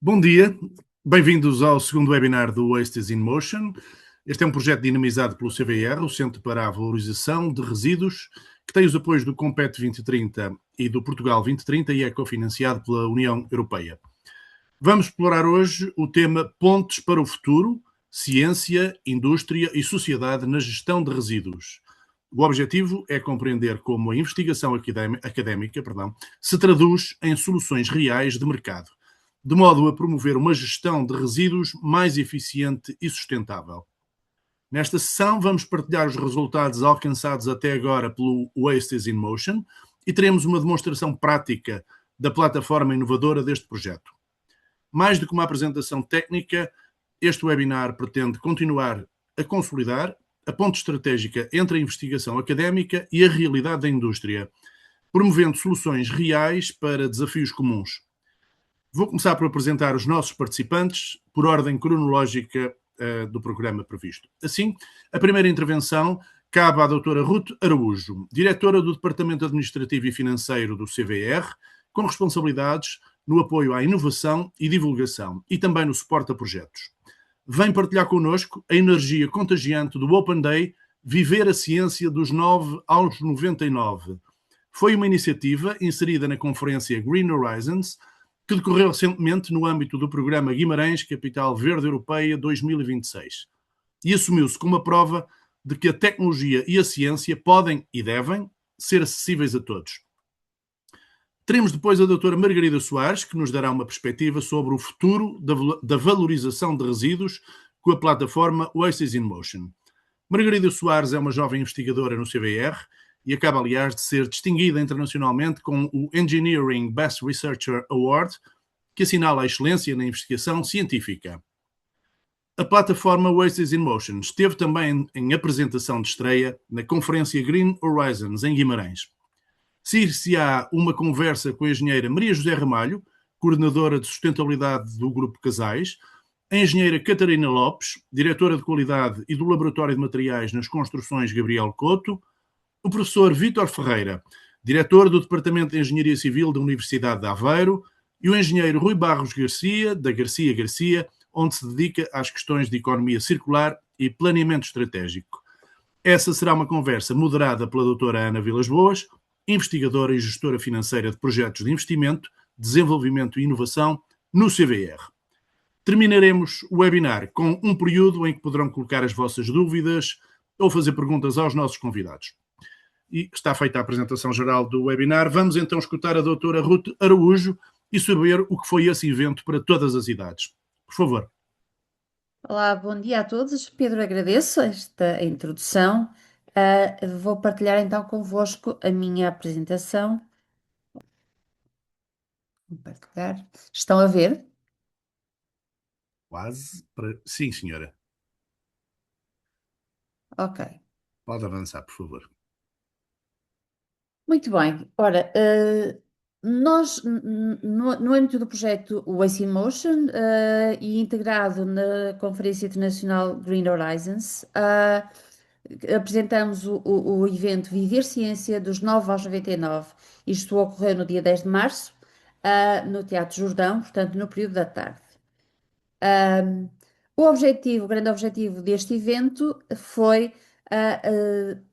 Bom dia, bem-vindos ao segundo webinar do Wastes in Motion. Este é um projeto dinamizado pelo CVR, o Centro para a Valorização de Resíduos, que tem os apoios do Compete 2030 e do Portugal 2030 e é cofinanciado pela União Europeia. Vamos explorar hoje o tema Pontes para o Futuro, Ciência, Indústria e Sociedade na Gestão de Resíduos. O objetivo é compreender como a investigação académica se traduz em soluções reais de mercado, de modo a promover uma gestão de resíduos mais eficiente e sustentável. Nesta sessão vamos partilhar os resultados alcançados até agora pelo Wastes in Motion e teremos uma demonstração prática da plataforma inovadora deste projeto. Mais do que uma apresentação técnica, este webinar pretende continuar a consolidar a ponte estratégica entre a investigação académica e a realidade da indústria, promovendo soluções reais para desafios comuns. Vou começar por apresentar os nossos participantes por ordem cronológica do programa previsto. Assim, a primeira intervenção cabe à doutora Ruth Araújo, diretora do Departamento Administrativo e Financeiro do CVR, com responsabilidades no apoio à inovação e divulgação e também no suporte a projetos. Vem partilhar connosco a energia contagiante do Open Day Viver a Ciência dos 9 aos 99. Foi uma iniciativa inserida na conferência Green Horizons, que decorreu recentemente no âmbito do programa Guimarães Capital Verde Europeia 2026. E assumiu-se como a prova de que a tecnologia e a ciência podem e devem ser acessíveis a todos. Teremos depois a doutora Margarida Soares, que nos dará uma perspectiva sobre o futuro da valorização de resíduos com a plataforma Wastes in Motion. Margarida Soares é uma jovem investigadora no CVR e acaba, aliás, de ser distinguida internacionalmente com o Engineering Best Researcher Award, que assinala a excelência na investigação científica. A plataforma Wastes in Motion esteve também em apresentação de estreia na conferência Green Horizons, em Guimarães. Seguir-se-á uma conversa com a engenheira Maria José Ramalho, coordenadora de sustentabilidade do Grupo Casais, a engenheira Catarina Lopes, diretora de qualidade e do Laboratório de Materiais nas Construções Gabriel Couto, o professor Vítor Ferreira, diretor do Departamento de Engenharia Civil da Universidade de Aveiro, e o engenheiro Rui Barros Garcia, da Garcia Garcia, onde se dedica às questões de economia circular e planeamento estratégico. Essa será uma conversa moderada pela doutora Ana Vilas Boas, investigadora e gestora financeira de projetos de investimento, desenvolvimento e inovação no CVR. Terminaremos o webinar com um período em que poderão colocar as vossas dúvidas ou fazer perguntas aos nossos convidados. E está feita a apresentação geral do webinar. Vamos então escutar a doutora Ruth Araújo e saber o que foi esse evento para todas as idades. Por favor. Olá, bom dia a todos. Pedro, agradeço esta introdução. Vou partilhar então convosco a minha apresentação. Vou partilhar. Estão a ver? Quase. Sim, senhora. Ok. Pode avançar, por favor. Muito bem. Ora, nós, no âmbito do projeto Waste in Motion e integrado na Conferência Internacional Green Horizons, apresentamos o evento Viver Ciência dos 9 aos 99. Isto ocorreu no dia 10 de março, no Teatro Jordão, portanto, no período da tarde. O grande objetivo deste evento foi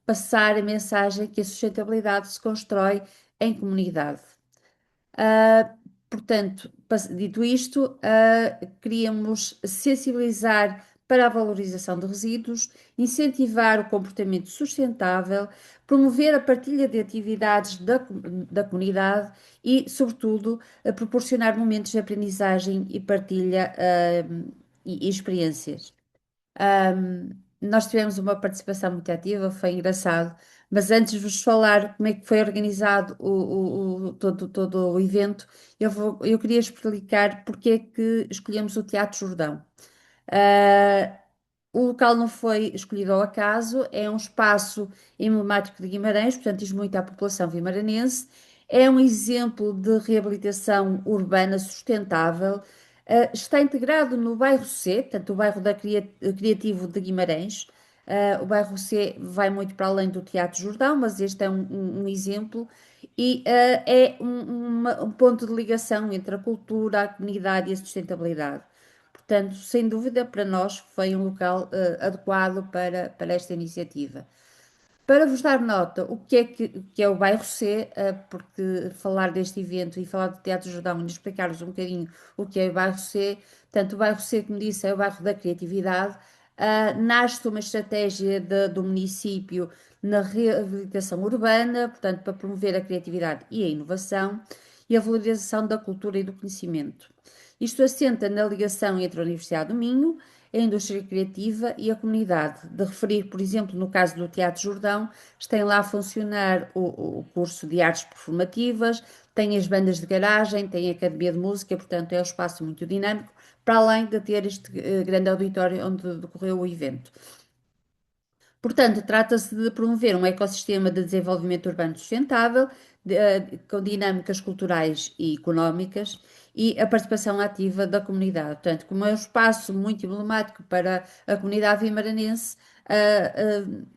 passar a mensagem que a sustentabilidade se constrói em comunidade. Portanto, dito isto, queríamos sensibilizar para a valorização de resíduos, incentivar o comportamento sustentável, promover a partilha de atividades da comunidade e, sobretudo, proporcionar momentos de aprendizagem e partilha e experiências. Nós tivemos uma participação muito ativa, foi engraçado, mas antes de vos falar como é que foi organizado todo o evento, eu queria explicar porque é que escolhemos o Teatro Jordão. Ah, o local não foi escolhido ao acaso, é um espaço emblemático de Guimarães, portanto diz muito à população vimaranense, é um exemplo de reabilitação urbana sustentável, está integrado no bairro C, portanto o bairro Criativo de Guimarães. O bairro C vai muito para além do Teatro Jordão, mas este é um exemplo e é um ponto de ligação entre a cultura, a comunidade e a sustentabilidade. Portanto, sem dúvida, para nós foi um local adequado para esta iniciativa. Para vos dar nota, o que é o bairro C, porque falar deste evento e falar do Teatro Jordão e explicar-vos um bocadinho o que é o bairro C, portanto, o bairro C, como disse, é o bairro da criatividade. Nasce uma estratégia do município na reabilitação urbana, portanto, para promover a criatividade e a inovação e a valorização da cultura e do conhecimento. Isto assenta na ligação entre a Universidade do Minho, a indústria criativa e a comunidade. De referir, por exemplo, no caso do Teatro Jordão, tem lá a funcionar o curso de artes performativas, tem as bandas de garagem, tem a academia de música, portanto é um espaço muito dinâmico, para além de ter este grande auditório onde decorreu o evento. Portanto, trata-se de promover um ecossistema de desenvolvimento urbano sustentável, com dinâmicas culturais e económicas e a participação ativa da comunidade. Portanto, como é um espaço muito emblemático para a comunidade vimaranense,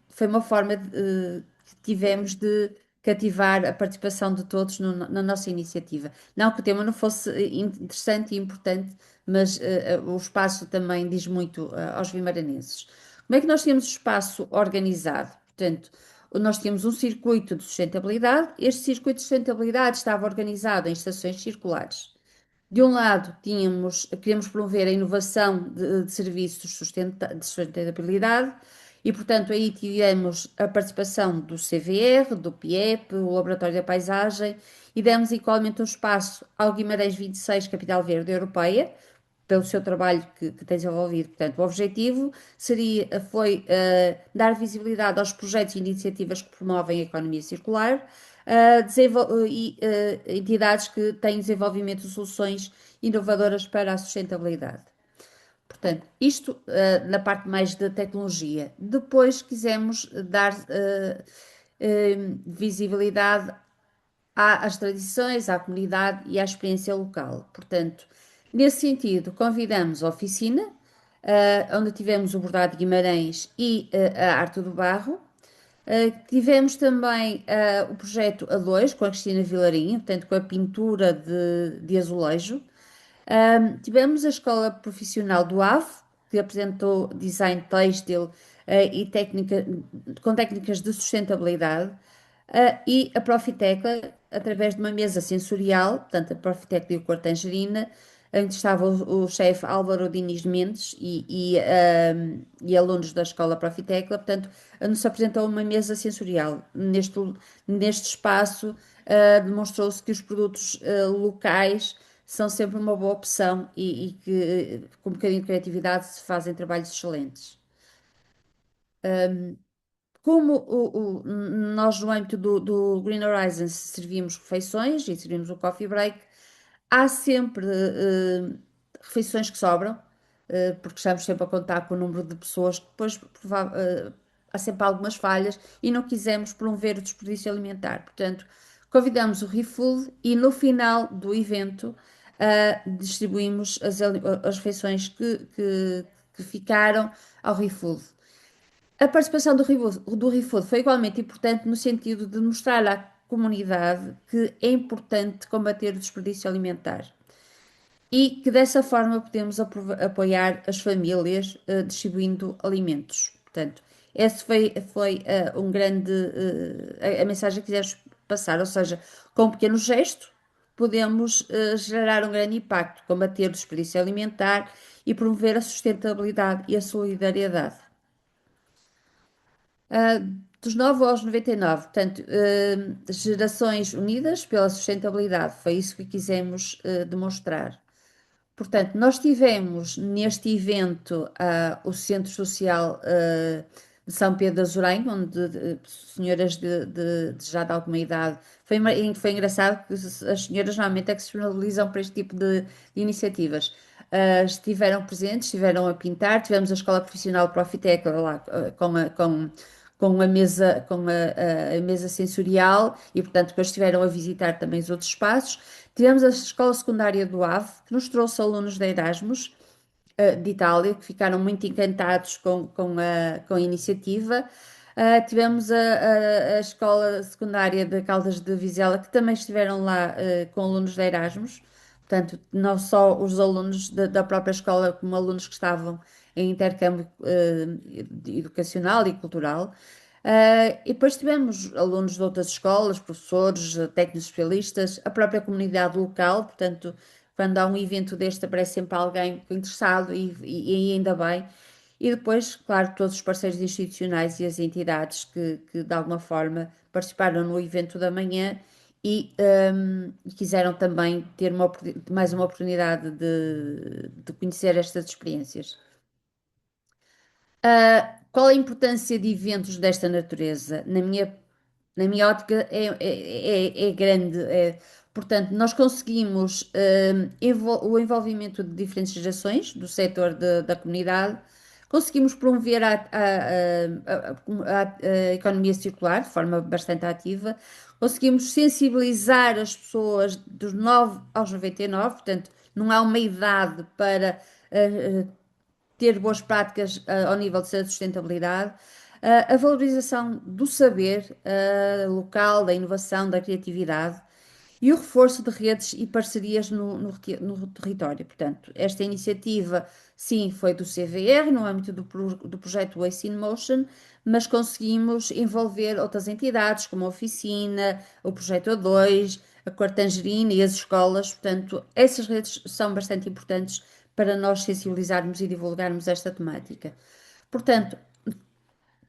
foi uma forma que tivemos de cativar a participação de todos na nossa iniciativa. Não que o tema não fosse interessante e importante, mas o espaço também diz muito aos vimaranenses. Como é que nós temos o espaço organizado? Portanto, nós temos um circuito de sustentabilidade. Este circuito de sustentabilidade estava organizado em estações circulares. De um lado, queríamos promover a inovação de serviços de sustentabilidade e, portanto, aí tivemos a participação do CVR, do PIEP, o Laboratório da Paisagem e demos igualmente um espaço ao Guimarães 26, Capital Verde Europeia, pelo seu trabalho que tem desenvolvido. Portanto, o objetivo foi dar visibilidade aos projetos e iniciativas que promovem a economia circular e entidades que têm desenvolvimento de soluções inovadoras para a sustentabilidade. Portanto, isto na parte mais da tecnologia. Depois quisemos dar visibilidade às tradições, à comunidade e à experiência local. Portanto, nesse sentido, convidamos a oficina, onde tivemos o bordado de Guimarães e a arte do barro. Tivemos também o projeto A2 com a Cristina Vilarinho, portanto, com a pintura de azulejo. Tivemos a Escola Profissional do AVE, que apresentou design têxtil e com técnicas de sustentabilidade. E a Profitecla, através de uma mesa sensorial, portanto, a Profitecla e o Cor Tangerina, onde estava o chefe Álvaro Diniz Mendes e alunos da Escola Profitecla, portanto, nos apresentou uma mesa sensorial. Neste espaço, demonstrou-se que os produtos locais são sempre uma boa opção e que, com um bocadinho de criatividade, se fazem trabalhos excelentes. Como nós, no âmbito do Green Horizons, servimos refeições e servimos o coffee break, há sempre refeições que sobram, porque estamos sempre a contar com o número de pessoas que depois há sempre algumas falhas e não quisemos promover o desperdício alimentar. Portanto, convidamos o ReFood e no final do evento distribuímos as refeições que ficaram ao ReFood. A participação do ReFood foi igualmente importante no sentido de mostrar à comunidade que é importante combater o desperdício alimentar e que dessa forma podemos apoiar as famílias distribuindo alimentos. Portanto, esse foi um grande a mensagem que quisemos passar, ou seja, com um pequeno gesto podemos gerar um grande impacto, combater o desperdício alimentar e promover a sustentabilidade e a solidariedade. Dos 9 aos 99, portanto, gerações unidas pela sustentabilidade, foi isso que quisemos demonstrar. Portanto, nós tivemos neste evento o Centro Social de São Pedro de Azorém, onde senhoras já de alguma idade, foi engraçado que as senhoras normalmente é que se disponibilizam para este tipo de iniciativas. Estiveram presentes, estiveram a pintar, tivemos a Escola Profissional Profitec lá com a mesa sensorial e, portanto, depois estiveram a visitar também os outros espaços. Tivemos a Escola Secundária do AVE, que nos trouxe alunos da Erasmus, de Itália, que ficaram muito encantados com a iniciativa. Tivemos a escola secundária de Caldas de Vizela, que também estiveram lá com alunos da Erasmus. Portanto, não só os alunos da própria escola, como alunos que estavam em intercâmbio educacional e cultural. E depois tivemos alunos de outras escolas, professores, técnicos especialistas, a própria comunidade local. Portanto, quando há um evento deste, aparece sempre alguém interessado e ainda bem. E depois, claro, todos os parceiros institucionais e as entidades que de alguma forma participaram no evento da manhã e quiseram também ter mais uma oportunidade de conhecer estas experiências. Qual a importância de eventos desta natureza? Na minha ótica, é grande. Portanto, nós conseguimos o envolvimento de diferentes gerações do setor da comunidade, conseguimos promover a economia circular de forma bastante ativa, conseguimos sensibilizar as pessoas dos 9 aos 99, portanto, não há uma idade para ter boas práticas ao nível de sustentabilidade, a valorização do saber local, da inovação, da criatividade e o reforço de redes e parcerias no território. Portanto, esta iniciativa, sim, foi do CVR, no âmbito do projeto Waste in Motion, mas conseguimos envolver outras entidades, como a Oficina, o Projeto A2, a Cor Tangerina e as escolas. Portanto, essas redes são bastante importantes para nós sensibilizarmos e divulgarmos esta temática. Portanto,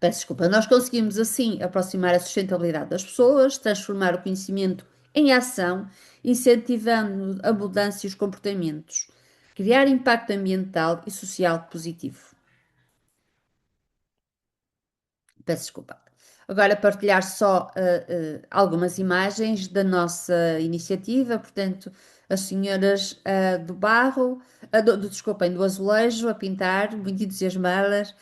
peço desculpa, nós conseguimos assim aproximar a sustentabilidade das pessoas, transformar o conhecimento em ação, incentivando a mudança e os comportamentos, criar impacto ambiental e social positivo. Peço desculpa. Agora partilhar só algumas imagens da nossa iniciativa, portanto, as senhoras do barro, desculpem, do azulejo a pintar, muito entusiasmadas.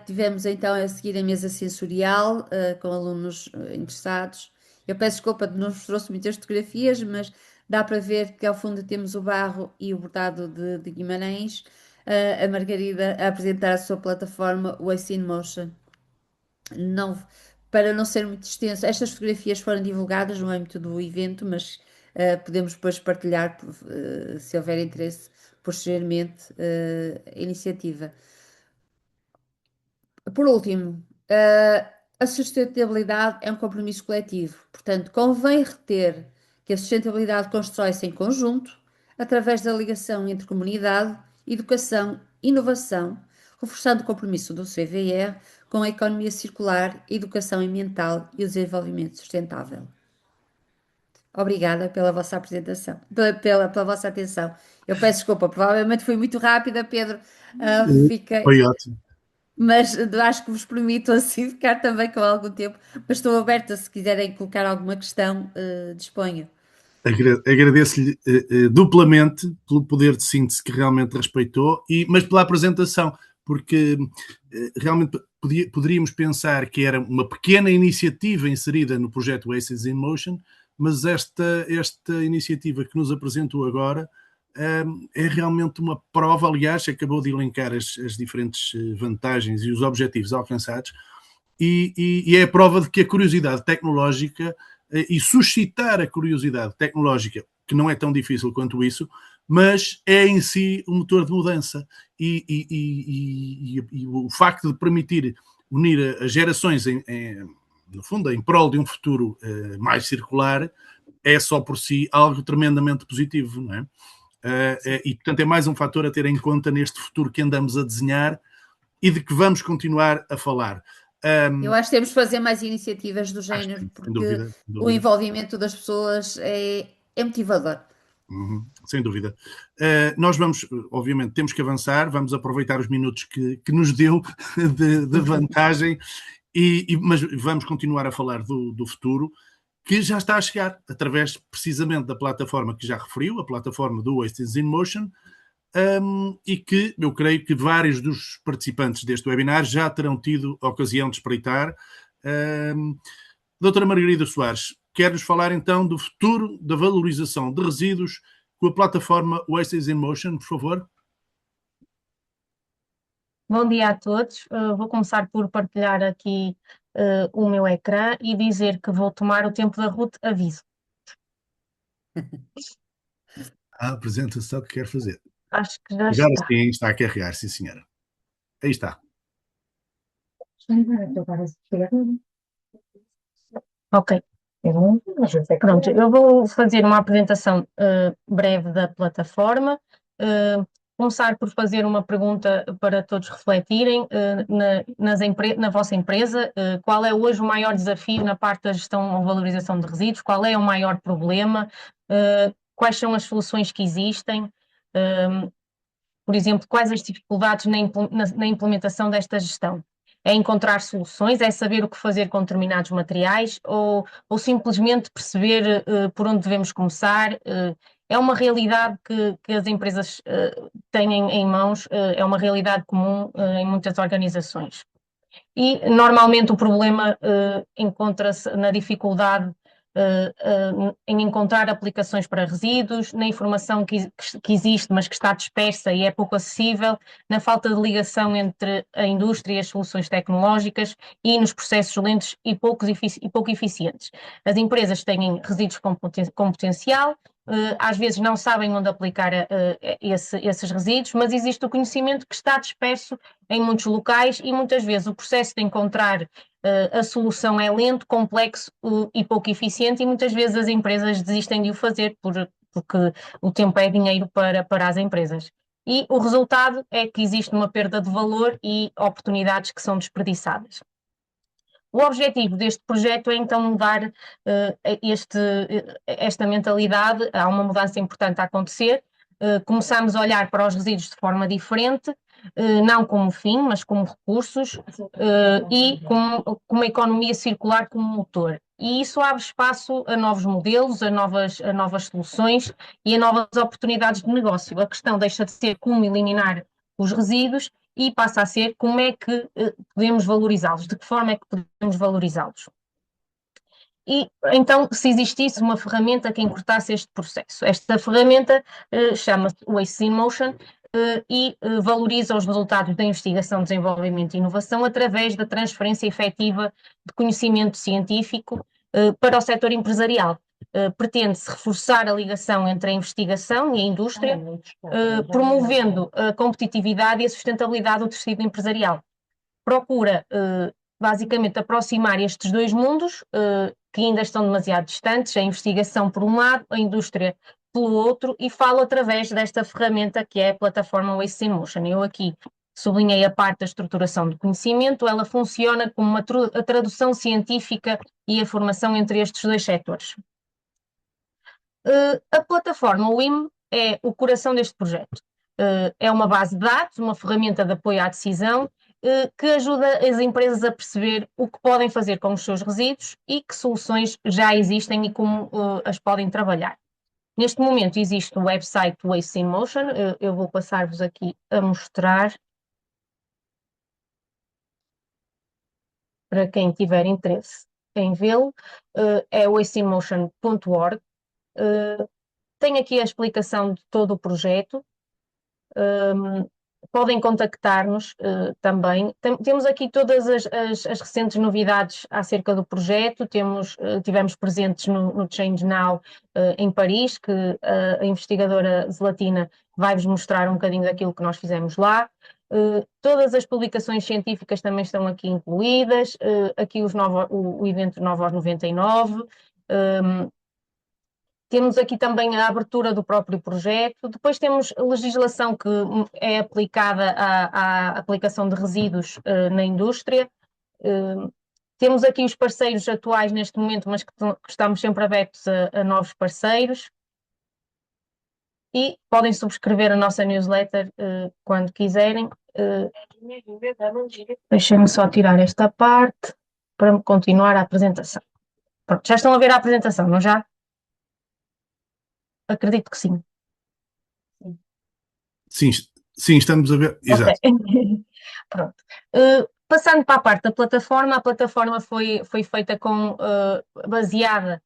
Tivemos então a seguir a mesa sensorial com alunos interessados. Eu peço desculpa, não vos trouxe muitas fotografias, mas dá para ver que ao fundo temos o barro e o bordado de Guimarães, a Margarida a apresentar a sua plataforma Waste in Motion. Não, para não ser muito extenso, estas fotografias foram divulgadas no âmbito do evento, mas podemos depois partilhar, se houver interesse, posteriormente, a iniciativa. Por último, a sustentabilidade é um compromisso coletivo, portanto, convém reter que a sustentabilidade constrói-se em conjunto, através da ligação entre comunidade, educação e inovação, reforçando o compromisso do CVR com a economia circular, a educação ambiental e o desenvolvimento sustentável. Obrigada pela vossa apresentação, pela vossa atenção. Eu peço desculpa, provavelmente fui muito rápida, Pedro. Fiquei, Foi ótimo. mas acho que vos permito assim ficar também com algum tempo. Mas estou aberta, se quiserem colocar alguma questão, disponha. Agradeço-lhe duplamente pelo poder de síntese que realmente respeitou, mas pela apresentação, porque realmente poderíamos pensar que era uma pequena iniciativa inserida no projeto Aces in Motion, mas esta iniciativa que nos apresentou agora é realmente uma prova. Aliás, acabou de elencar as diferentes vantagens e os objetivos alcançados, e é a prova de que a curiosidade tecnológica e suscitar a curiosidade tecnológica, que não é tão difícil quanto isso, mas é em si um motor de mudança, e o facto de permitir unir as gerações no fundo, em prol de um futuro mais circular, é só por si algo tremendamente positivo, não é? E portanto é mais um fator a ter em conta neste futuro que andamos a desenhar e de que vamos continuar a falar. Eu acho que temos de fazer mais iniciativas do género, Sem porque dúvida, sem o dúvida. envolvimento das pessoas é motivador. Sem dúvida. Nós vamos, obviamente, temos que avançar, vamos aproveitar os minutos que nos deu de vantagem, mas vamos continuar a falar do futuro, que já está a chegar, através precisamente da plataforma que já referiu, a plataforma do Wastes in Motion, e que eu creio que vários dos participantes deste webinar já terão tido a ocasião de espreitar. Doutora Margarida Soares, quer-nos falar então do futuro da valorização de resíduos com a plataforma Wastes in Motion, por favor? Bom dia a todos. Vou começar por partilhar aqui o meu ecrã e dizer que vou tomar o tempo da Ruth aviso. A apresentação que quer fazer. Acho que já Agora está. sim, está a carregar, sim, senhora. Aí está. Ok. Pronto, eu vou fazer uma apresentação breve da plataforma. Começar por fazer uma pergunta para todos refletirem na vossa empresa. Qual é hoje o maior desafio na parte da gestão ou valorização de resíduos? Qual é o maior problema? Quais são as soluções que existem? Por exemplo, quais as dificuldades na implementação desta gestão? É encontrar soluções, é saber o que fazer com determinados materiais ou simplesmente perceber por onde devemos começar? É uma realidade que as empresas têm em mãos, é uma realidade comum em muitas organizações. E normalmente o problema encontra-se na dificuldade em encontrar aplicações para resíduos, na informação que existe, mas que está dispersa e é pouco acessível, na falta de ligação entre a indústria e as soluções tecnológicas e nos processos lentos e pouco eficientes. As empresas têm resíduos com potencial, às vezes não sabem onde aplicar esses resíduos, mas existe o conhecimento que está disperso em muitos locais e muitas vezes o processo de encontrar a solução é lento, complexo e pouco eficiente e muitas vezes as empresas desistem de o fazer porque o tempo é dinheiro para as empresas. E o resultado é que existe uma perda de valor e oportunidades que são desperdiçadas. O objetivo deste projeto é então mudar esta mentalidade. Há uma mudança importante a acontecer. Começamos a olhar para os resíduos de forma diferente, não como fim, mas como recursos e com uma economia circular como motor. E isso abre espaço a novos modelos, a novas soluções e a novas oportunidades de negócio. A questão deixa de ser como eliminar os resíduos e passa a ser como é que podemos valorizá-los, de que forma é que podemos valorizá-los. E então, se existisse uma ferramenta que encurtasse este processo, esta ferramenta chama-se Waste in Motion e valoriza os resultados da investigação, desenvolvimento e inovação através da transferência efetiva de conhecimento científico para o setor empresarial. Pretende-se reforçar a ligação entre a investigação e a indústria, promovendo a competitividade e a sustentabilidade do tecido empresarial. Procura, basicamente, aproximar estes dois mundos, que ainda estão demasiado distantes, a investigação por um lado, a indústria pelo outro, e falo através desta ferramenta que é a plataforma Waste in Motion. Eu aqui sublinhei a parte da estruturação do conhecimento, ela funciona como a tradução científica e a formação entre estes dois setores. A plataforma WIM é o coração deste projeto. É uma base de dados, uma ferramenta de apoio à decisão que ajuda as empresas a perceber o que podem fazer com os seus resíduos e que soluções já existem e como as podem trabalhar. Neste momento existe o website Waste in Motion, eu vou passar-vos aqui a mostrar para quem tiver interesse em vê-lo, é wasteinmotion.org. Tem aqui a explicação de todo o projeto. Podem contactar-nos também. Temos aqui todas as recentes novidades acerca do projeto. Tivemos presentes no Change Now em Paris, que a investigadora Zlatina vai-vos mostrar um bocadinho daquilo que nós fizemos lá. Todas as publicações científicas também estão aqui incluídas. Aqui o evento Novo aos 99. Temos aqui também a abertura do próprio projeto. Depois temos legislação que é aplicada à aplicação de resíduos na indústria. Temos aqui os parceiros atuais neste momento, mas que estamos sempre abertos a novos parceiros. E podem subscrever a nossa newsletter quando quiserem. Deixem-me só tirar esta parte para continuar a apresentação. Pronto, já estão a ver a apresentação, não já? Acredito que sim. Sim, sim, estamos a ver. Exato. Okay. Pronto. Passando para a parte da plataforma, a plataforma foi feita baseada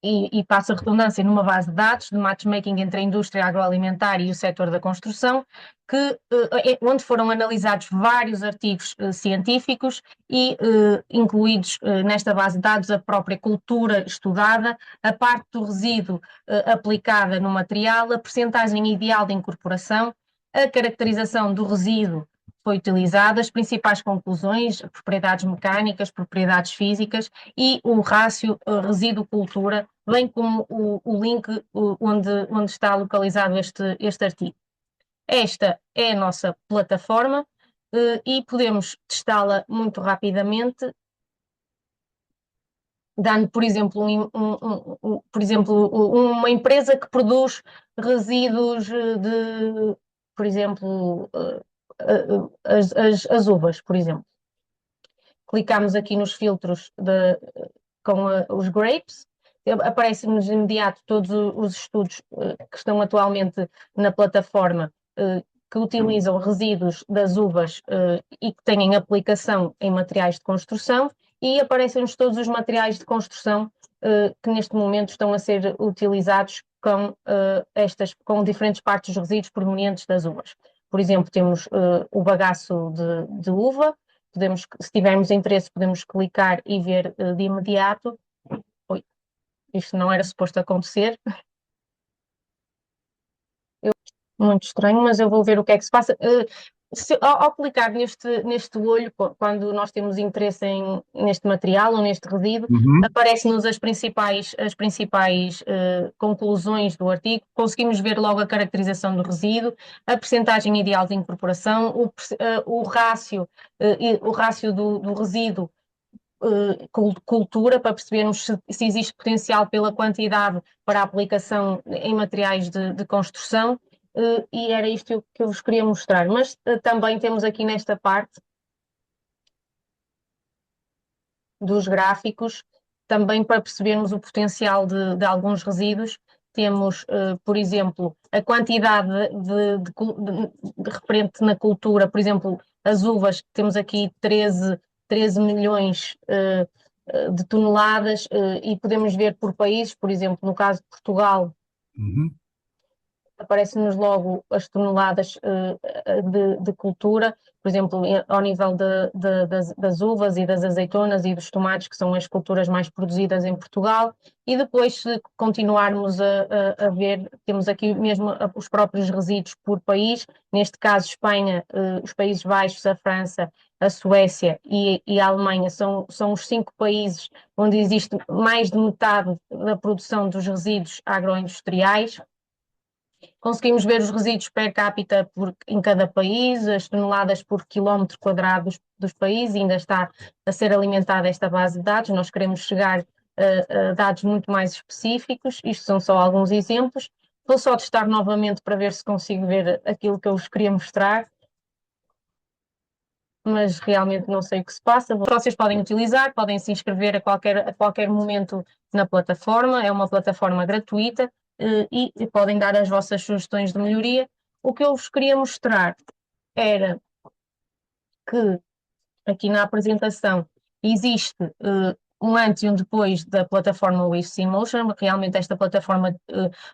e passa a redundância numa base de dados de matchmaking entre a indústria agroalimentar e o setor da construção, onde foram analisados vários artigos científicos e incluídos nesta base de dados a própria cultura estudada, a parte do resíduo aplicada no material, a percentagem ideal de incorporação, a caracterização do resíduo foi utilizada, as principais conclusões, propriedades mecânicas, propriedades físicas e o rácio resíduo-cultura, bem como o link onde está localizado este artigo. Esta é a nossa plataforma e podemos testá-la muito rapidamente, dando, por exemplo, uma empresa que produz resíduos de, por exemplo, as uvas, por exemplo. Clicamos aqui nos filtros com os grapes, aparecem-nos de imediato todos os estudos que estão atualmente na plataforma que utilizam resíduos das uvas e que têm aplicação em materiais de construção, e aparecem-nos todos os materiais de construção que neste momento estão a ser utilizados com diferentes partes dos resíduos provenientes das uvas. Por exemplo, temos o bagaço de uva. Se tivermos interesse, podemos clicar e ver de imediato. Oi, isto não era suposto acontecer. Muito estranho, mas eu vou ver o que é que se passa. Ao clicar neste olho, quando nós temos interesse neste material ou neste resíduo, aparecem-nos as principais conclusões do artigo. Conseguimos ver logo a caracterização do resíduo, a percentagem ideal de incorporação, o rácio do resíduo cultura, para percebermos se existe potencial pela quantidade para a aplicação em materiais de construção. E era isto que eu vos queria mostrar, mas também temos aqui nesta parte dos gráficos, também para percebermos o potencial de alguns resíduos. Temos, por exemplo, a quantidade de referente na cultura, por exemplo, as uvas, temos aqui 13 milhões de toneladas, e podemos ver por países, por exemplo, no caso de Portugal, aparecem-nos logo as toneladas de cultura, por exemplo, ao nível das uvas e das azeitonas e dos tomates, que são as culturas mais produzidas em Portugal, e depois, se continuarmos a ver, temos aqui mesmo os próprios resíduos por país, neste caso Espanha, os Países Baixos, a França, a Suécia e a Alemanha são os 5 países onde existe mais de metade da produção dos resíduos agroindustriais. Conseguimos ver os resíduos per capita em cada país, as toneladas por quilómetro quadrado dos países, e ainda está a ser alimentada esta base de dados. Nós queremos chegar a dados muito mais específicos. Isto são só alguns exemplos. Vou só testar novamente para ver se consigo ver aquilo que eu vos queria mostrar, mas realmente não sei o que se passa. Vocês podem utilizar, podem se inscrever a qualquer momento na plataforma. É uma plataforma gratuita. E podem dar as vossas sugestões de melhoria. O que eu vos queria mostrar era que aqui na apresentação existe um antes e um depois da plataforma Waste in Motion. Realmente esta plataforma,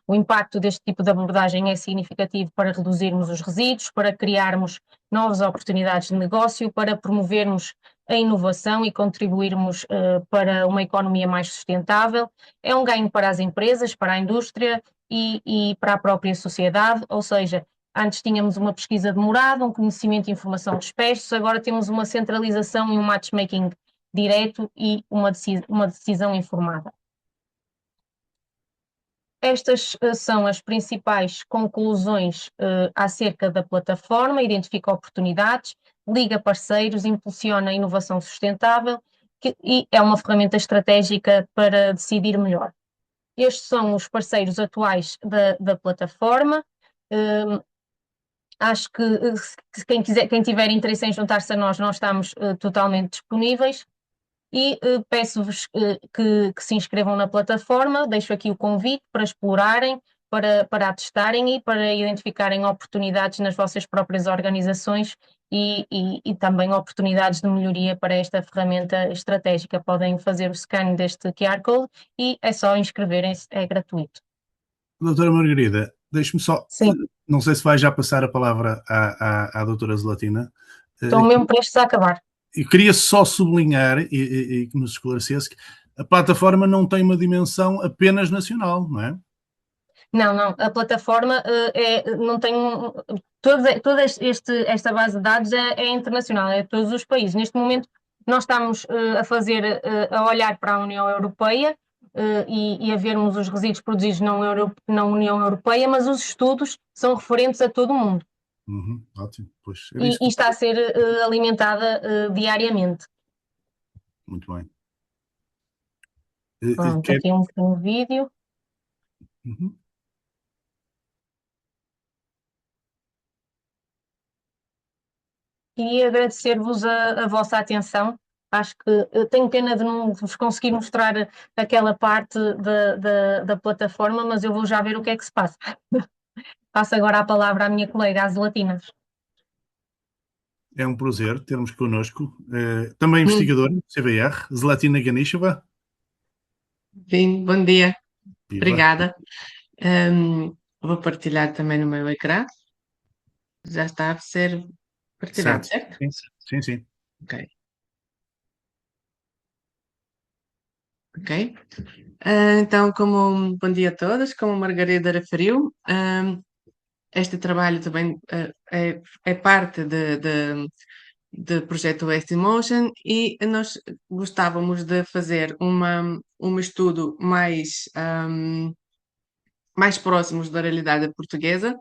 o impacto deste tipo de abordagem é significativo para reduzirmos os resíduos, para criarmos novas oportunidades de negócio, para promovermos a inovação e contribuirmos para uma economia mais sustentável. É um ganho para as empresas, para a indústria e para a própria sociedade, ou seja, antes tínhamos uma pesquisa demorada, um conhecimento e informação dispersos, agora temos uma centralização e um matchmaking direto e uma decisão informada. Estas são as principais conclusões acerca da plataforma: identifica oportunidades, liga parceiros, impulsiona a inovação sustentável e é uma ferramenta estratégica para decidir melhor. Estes são os parceiros atuais da plataforma. Acho que quem tiver interesse em juntar-se a nós estamos totalmente disponíveis. E peço-vos que se inscrevam na plataforma. Deixo aqui o convite para explorarem, para a testarem e para identificarem oportunidades nas vossas próprias organizações e também oportunidades de melhoria para esta ferramenta estratégica. Podem fazer o scan deste QR Code e é só inscreverem-se, é gratuito. Doutora Margarida, deixe-me só, Sim. não sei se vai já passar a palavra à doutora Zelatina. Estão mesmo prestes a acabar. Eu queria só sublinhar e que nos esclarecesse que a plataforma não tem uma dimensão apenas nacional, não é? Não, a plataforma não tem toda esta base de dados é internacional, é de todos os países. Neste momento nós estamos a olhar para a União Europeia e a vermos os resíduos produzidos na União Europeia, mas os estudos são referentes a todo o mundo. Ótimo, pois E está a ser alimentada diariamente. Muito bem. Pronto, aqui um pequeno vídeo. Queria agradecer-vos a vossa atenção. Acho que tenho pena de não vos conseguir mostrar aquela parte da plataforma, mas eu vou já ver o que é que se passa. Passo agora a palavra à minha colega, às Zelatinas. É um prazer termos connosco também investigadora do CBR, Zelatina Ganisheva. Sim, bom dia. Viva. Obrigada. Vou partilhar também no meu ecrã. Já está a ser partilhado, certo? Sim. Ok. Então, bom dia a todos, como a Margarida referiu, este trabalho também é parte do projeto Waste in Motion e nós gostávamos de fazer um estudo mais próximos da realidade portuguesa,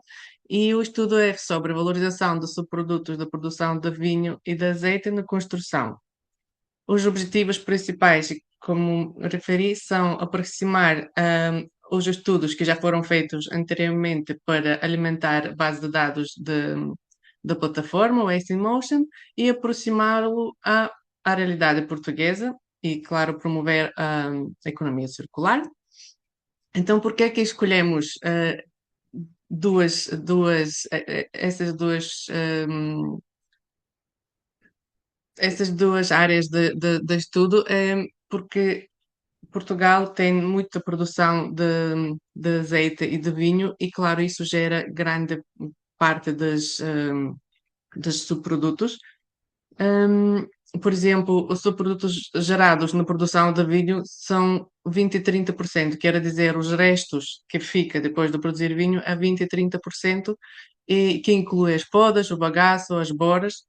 e o estudo é sobre a valorização de subprodutos da produção de vinho e de azeite na construção. Os objetivos principais, como referi, são aproximar os estudos que já foram feitos anteriormente para alimentar a base de dados da plataforma, o Waste in Motion, e aproximá-lo à realidade portuguesa e, claro, promover a economia circular. Então, por que é que escolhemos essas duas áreas de estudo? Porque Portugal tem muita produção de azeite e de vinho e, claro, isso gera grande parte dos subprodutos. Por exemplo, os subprodutos gerados na produção de vinho são 20% e 30%, quer dizer, os restos que fica depois de produzir vinho é 20% e 30%, e que inclui as podas, o bagaço, as boras,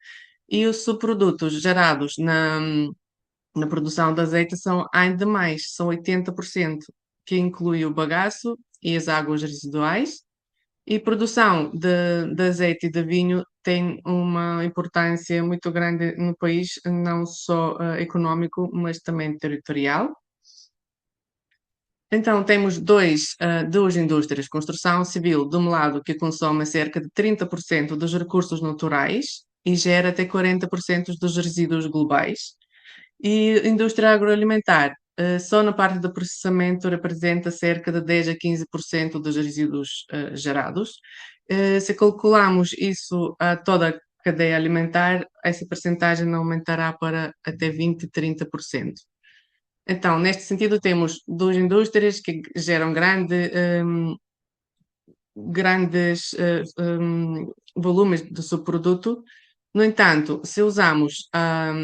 e os subprodutos gerados na produção de azeite são ainda mais, são 80%, que inclui o bagaço e as águas residuais. E produção de azeite e de vinho tem uma importância muito grande no país, não só económico, mas também territorial. Então, temos duas indústrias, construção civil, de um lado, que consome cerca de 30% dos recursos naturais e gera até 40% dos resíduos globais. E indústria agroalimentar, só na parte do processamento representa cerca de 10 a 15% dos resíduos gerados. Se calcularmos isso a toda a cadeia alimentar, essa percentagem aumentará para até 20 a 30%. Então, neste sentido, temos duas indústrias que geram grandes volumes de subproduto. No entanto, se usamos a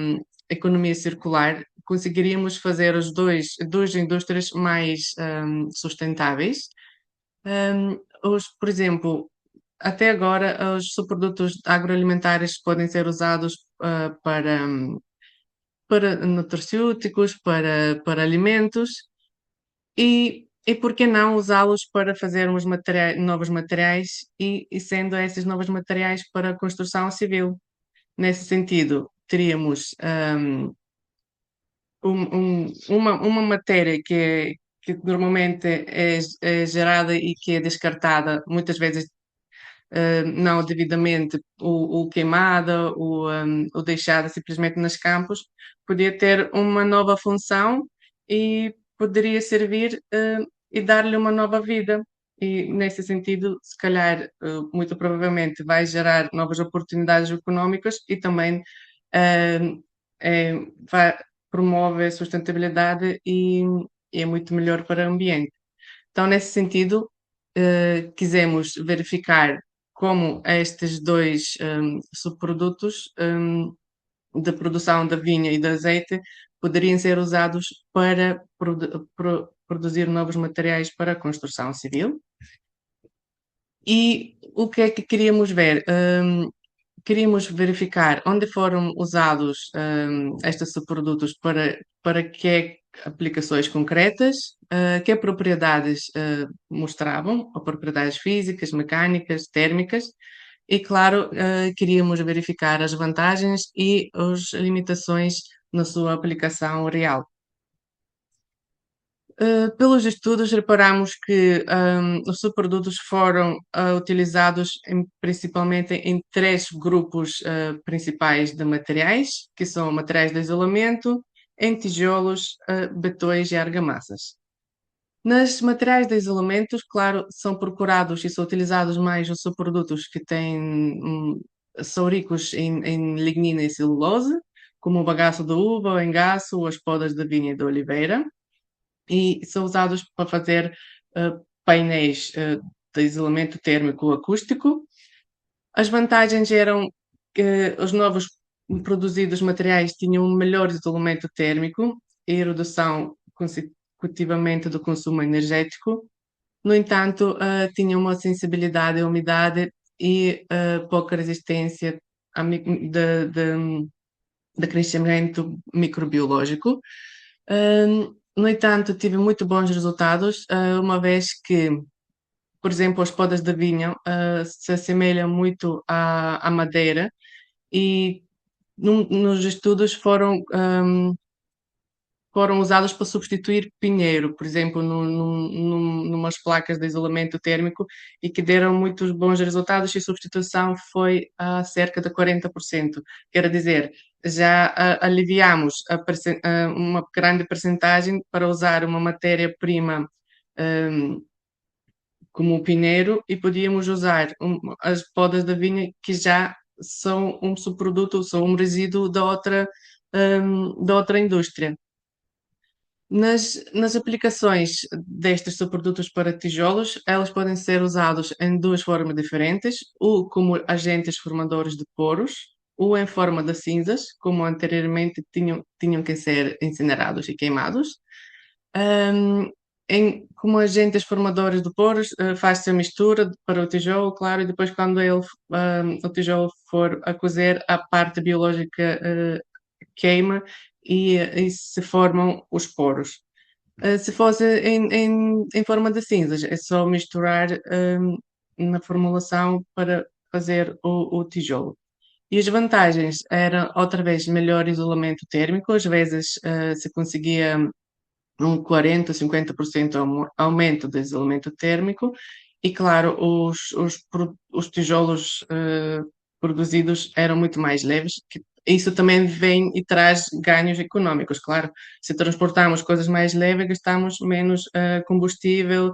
economia circular, conseguiríamos fazer duas indústrias mais sustentáveis. Por exemplo, até agora, os subprodutos agroalimentares podem ser usados para nutracêuticos, para alimentos, e por que não usá-los para fazermos novos materiais e sendo esses novos materiais para a construção civil? Nesse sentido, teríamos uma matéria que normalmente é gerada e que é descartada, muitas vezes não devidamente, ou queimada, ou deixada simplesmente nos campos, podia ter uma nova função e poderia servir e dar-lhe uma nova vida. e, nesse sentido, se calhar, muito provavelmente, vai gerar novas oportunidades económicas e também eh, vai, promove a sustentabilidade e é muito melhor para o ambiente. Então, nesse sentido, quisemos verificar como estes dois subprodutos da produção da vinha e do azeite poderiam ser usados para produzir novos materiais para a construção civil. E o que é que queríamos ver? Queríamos verificar onde foram usados estes subprodutos para que aplicações concretas, que propriedades mostravam, ou propriedades físicas, mecânicas, térmicas, e claro, queríamos verificar as vantagens e as limitações na sua aplicação real. Pelos estudos, reparamos que os subprodutos foram utilizados principalmente em três grupos principais de materiais, que são materiais de isolamento, em tijolos, betões e argamassas. Nas materiais de isolamento, claro, são procurados e são utilizados mais os subprodutos que são ricos em lignina e celulose, como o bagaço da uva, o engaço, ou as podas da vinha e da oliveira, e são usados para fazer painéis de isolamento térmico acústico. As vantagens eram que os novos produzidos materiais tinham um melhor isolamento térmico e redução consecutivamente do consumo energético. No entanto, tinham uma sensibilidade à umidade e pouca resistência de crescimento microbiológico. No entanto, tive muito bons resultados, uma vez que, por exemplo, as podas de vinho se assemelham muito à madeira e nos estudos foram usados para substituir pinheiro, por exemplo, numas placas de isolamento térmico e que deram muitos bons resultados e a substituição foi a cerca de 40%. Quer dizer, já aliviamos uma grande percentagem para usar uma matéria-prima como o pinheiro e podíamos usar as podas da vinha que já são um subproduto, são um resíduo da outra indústria. Nas aplicações destes subprodutos para tijolos, elas podem ser usados em duas formas diferentes, ou como agentes formadores de poros, ou em forma de cinzas, como anteriormente tinham que ser incinerados e queimados. Como agentes formadores de poros, faz-se a mistura para o tijolo, claro, e depois quando o tijolo for a cozer, a parte biológica queima e se formam os poros. Se fosse em forma de cinzas, é só misturar na formulação para fazer o tijolo. E as vantagens eram, outra vez, melhor isolamento térmico, às vezes se conseguia um 40%, 50% aumento do isolamento térmico, e claro, os tijolos produzidos eram muito mais leves, isso também vem e traz ganhos económicos, claro. Se transportarmos coisas mais leves, gastamos menos combustível,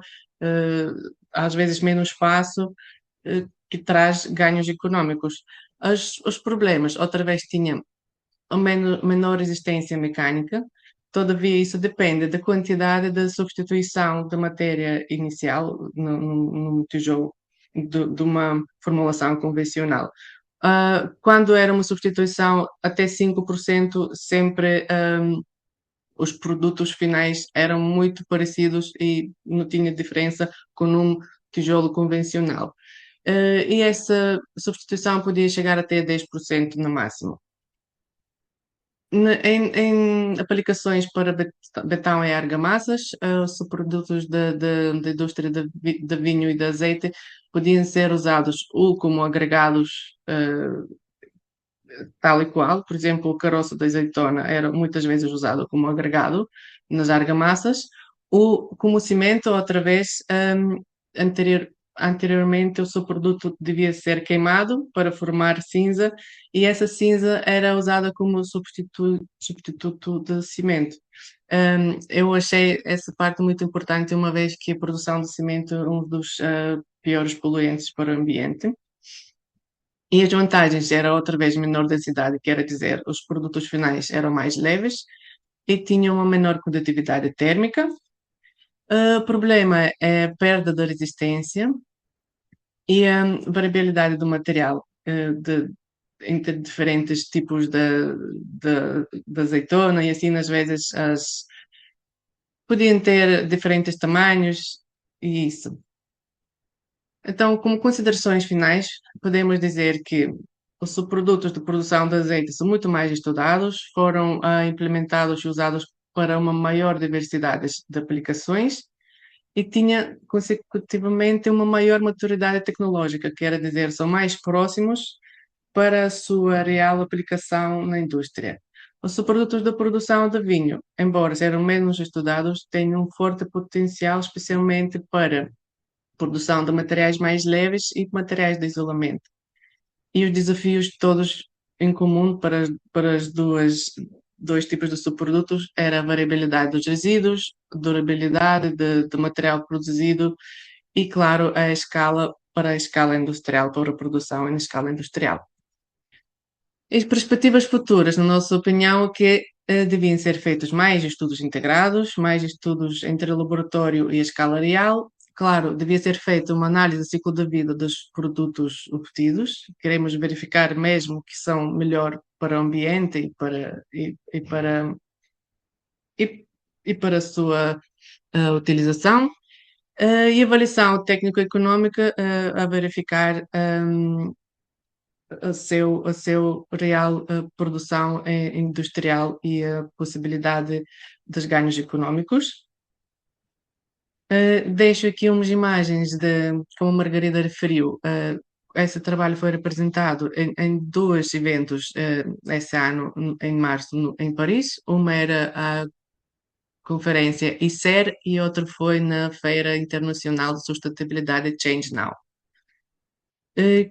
às vezes menos espaço, que traz ganhos económicos. Os problemas, outra vez, tinham a menor resistência mecânica, todavia isso depende da quantidade de substituição da matéria inicial no tijolo de uma formulação convencional. Quando era uma substituição até 5%, sempre os produtos finais eram muito parecidos e não tinha diferença com um tijolo convencional. E essa substituição podia chegar até 10% no máximo. Em aplicações para betão e argamassas, os subprodutos da indústria de vinho e de azeite podiam ser usados ou como agregados tal e qual, por exemplo, o caroço da azeitona era muitas vezes usado como agregado nas argamassas, ou como cimento, outra vez, anteriormente o subproduto devia ser queimado para formar cinza e essa cinza era usada como substituto de cimento. Eu achei essa parte muito importante, uma vez que a produção de cimento é um dos piores poluentes para o ambiente. E as vantagens era outra vez menor densidade, quer dizer, os produtos finais eram mais leves e tinham uma menor condutividade térmica. O problema é a perda da resistência e a variabilidade do material entre diferentes tipos de azeitona, e assim, às vezes, podiam ter diferentes tamanhos e isso. Então, como considerações finais, podemos dizer que os subprodutos de produção de azeite são muito mais estudados, foram implementados e usados para uma maior diversidade de aplicações e tinha, consecutivamente, uma maior maturidade tecnológica, quer dizer, são mais próximos para a sua real aplicação na indústria. Os subprodutos da produção de vinho, embora sejam menos estudados, têm um forte potencial, especialmente para produção de materiais mais leves e materiais de isolamento. E os desafios todos em comum para as dois tipos de subprodutos era a variabilidade dos resíduos, durabilidade do material produzido e, claro, a escala para a escala industrial, para a produção em escala industrial. As perspectivas futuras, na nossa opinião, que deviam ser feitos mais estudos integrados, mais estudos entre o laboratório e a escala real. Claro, devia ser feita uma análise do ciclo de vida dos produtos obtidos. Queremos verificar mesmo que são melhor para o ambiente e para a sua utilização. E avaliação técnico-económica a verificar a seu real produção industrial e a possibilidade dos ganhos económicos. Deixo aqui umas imagens como a Margarida referiu. Esse trabalho foi representado em dois eventos esse ano, em março, em Paris. Uma era a conferência ICER e outra foi na Feira Internacional de Sustentabilidade Change Now.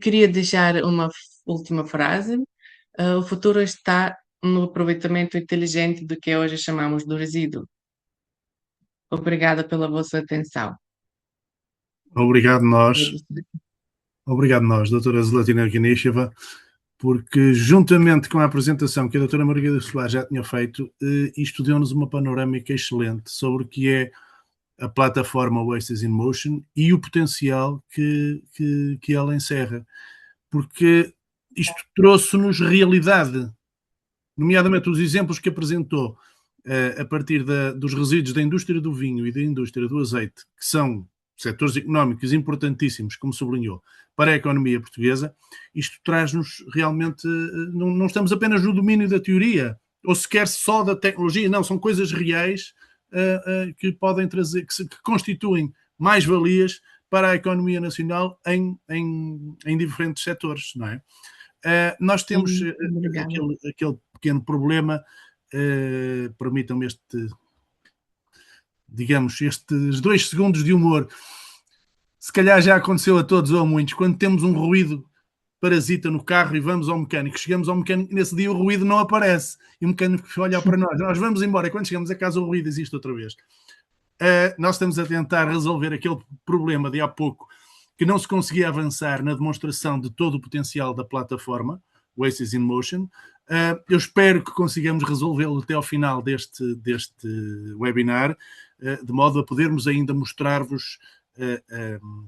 Queria deixar uma última frase. O futuro está no aproveitamento inteligente do que hoje chamamos de resíduo. Obrigada pela vossa atenção. Obrigado nós, doutora Zlatina Gnisheva, porque juntamente com a apresentação que a doutora Margarida Solar já tinha feito, isto deu-nos uma panorâmica excelente sobre o que é a plataforma Wastes in Motion e o potencial que ela encerra, porque isto trouxe-nos realidade, nomeadamente os exemplos que apresentou a partir dos resíduos da indústria do vinho e da indústria do azeite, que são setores económicos importantíssimos, como sublinhou, para a economia portuguesa. Isto traz-nos realmente, não estamos apenas no domínio da teoria, ou sequer só da tecnologia, não, são coisas reais que podem trazer, que constituem mais-valias para a economia nacional em diferentes setores, não é? Nós temos aquele pequeno problema, permitam-me estes 2 segundos de humor. Se calhar já aconteceu a todos ou a muitos, quando temos um ruído parasita no carro e vamos ao mecânico, chegamos ao mecânico, nesse dia o ruído não aparece e o mecânico olha para nós vamos embora, e quando chegamos a casa o ruído existe outra vez. Nós estamos a tentar resolver aquele problema de há pouco, que não se conseguia avançar na demonstração de todo o potencial da plataforma Wastes in Motion. Eu espero que consigamos resolvê-lo até ao final deste webinar, de modo a podermos ainda mostrar-vos,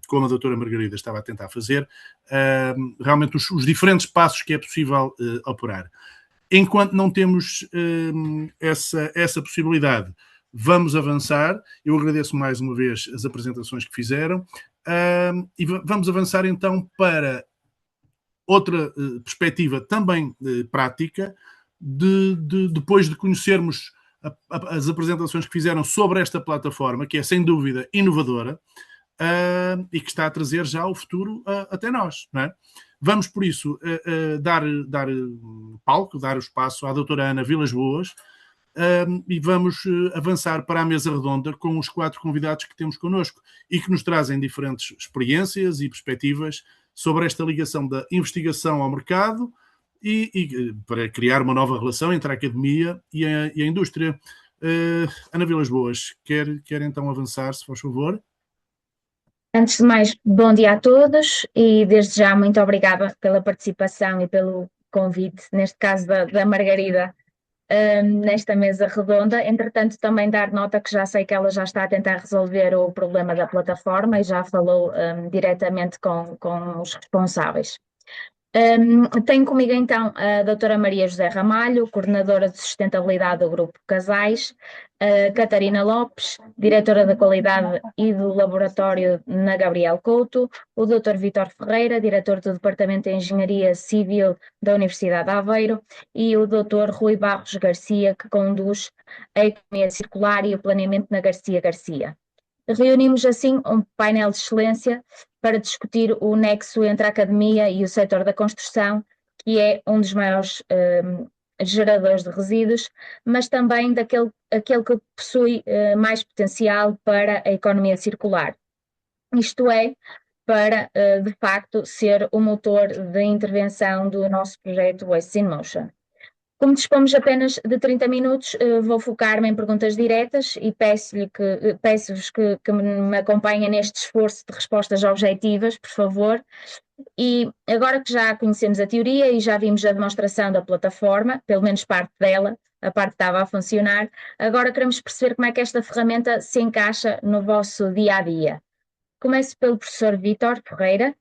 como a doutora Margarida estava a tentar fazer, realmente os diferentes passos que é possível operar. Enquanto não temos essa possibilidade, vamos avançar. Eu agradeço mais uma vez as apresentações que fizeram e vamos avançar então para outra perspectiva também prática, depois de conhecermos as apresentações que fizeram sobre esta plataforma, que é sem dúvida inovadora e que está a trazer já o futuro até nós, não é? Vamos, por isso, dar palco, dar o espaço à doutora Ana Vilas Boas e vamos avançar para a mesa redonda com os 4 convidados que temos connosco e que nos trazem diferentes experiências e perspectivas sobre esta ligação da investigação ao mercado e para criar uma nova relação entre a academia e a indústria. Ana Vilas Boas, quer então avançar, se faz favor? Antes de mais, bom dia a todos e desde já muito obrigada pela participação e pelo convite, neste caso da Margarida, nesta mesa redonda. Entretanto, também dar nota que já sei que ela já está a tentar resolver o problema da plataforma e já falou diretamente com os responsáveis. Tenho comigo então a doutora Maria José Ramalho, coordenadora de sustentabilidade do Grupo Casais, a Catarina Lopes, diretora da qualidade e do laboratório na Gabriel Couto, o doutor Vítor Ferreira, diretor do Departamento de Engenharia Civil da Universidade de Aveiro, e o doutor Rui Barros Garcia, que conduz a economia circular e o planeamento na Garcia Garcia. Reunimos assim um painel de excelência para discutir o nexo entre a academia e o setor da construção, que é um dos maiores geradores de resíduos, mas também aquele que possui mais potencial para a economia circular. Isto é, para, de facto, ser o motor de intervenção do nosso projeto Wastes in Motion. Como dispomos apenas de 30 minutos, vou focar-me em perguntas diretas e peço-vos que me acompanhem neste esforço de respostas objetivas, por favor. E agora que já conhecemos a teoria e já vimos a demonstração da plataforma, pelo menos parte dela, a parte estava a funcionar, agora queremos perceber como é que esta ferramenta se encaixa no vosso dia-a-dia. Começo pelo professor Vítor Ferreira.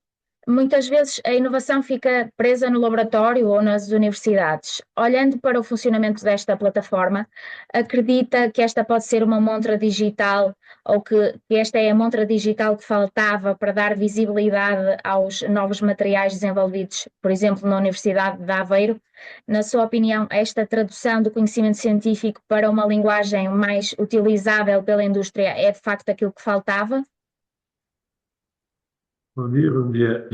Muitas vezes a inovação fica presa no laboratório ou nas universidades. Olhando para o funcionamento desta plataforma, acredita que esta pode ser uma montra digital ou que esta é a montra digital que faltava para dar visibilidade aos novos materiais desenvolvidos, por exemplo, na Universidade de Aveiro? Na sua opinião, esta tradução do conhecimento científico para uma linguagem mais utilizável pela indústria é de facto aquilo que faltava? Bom dia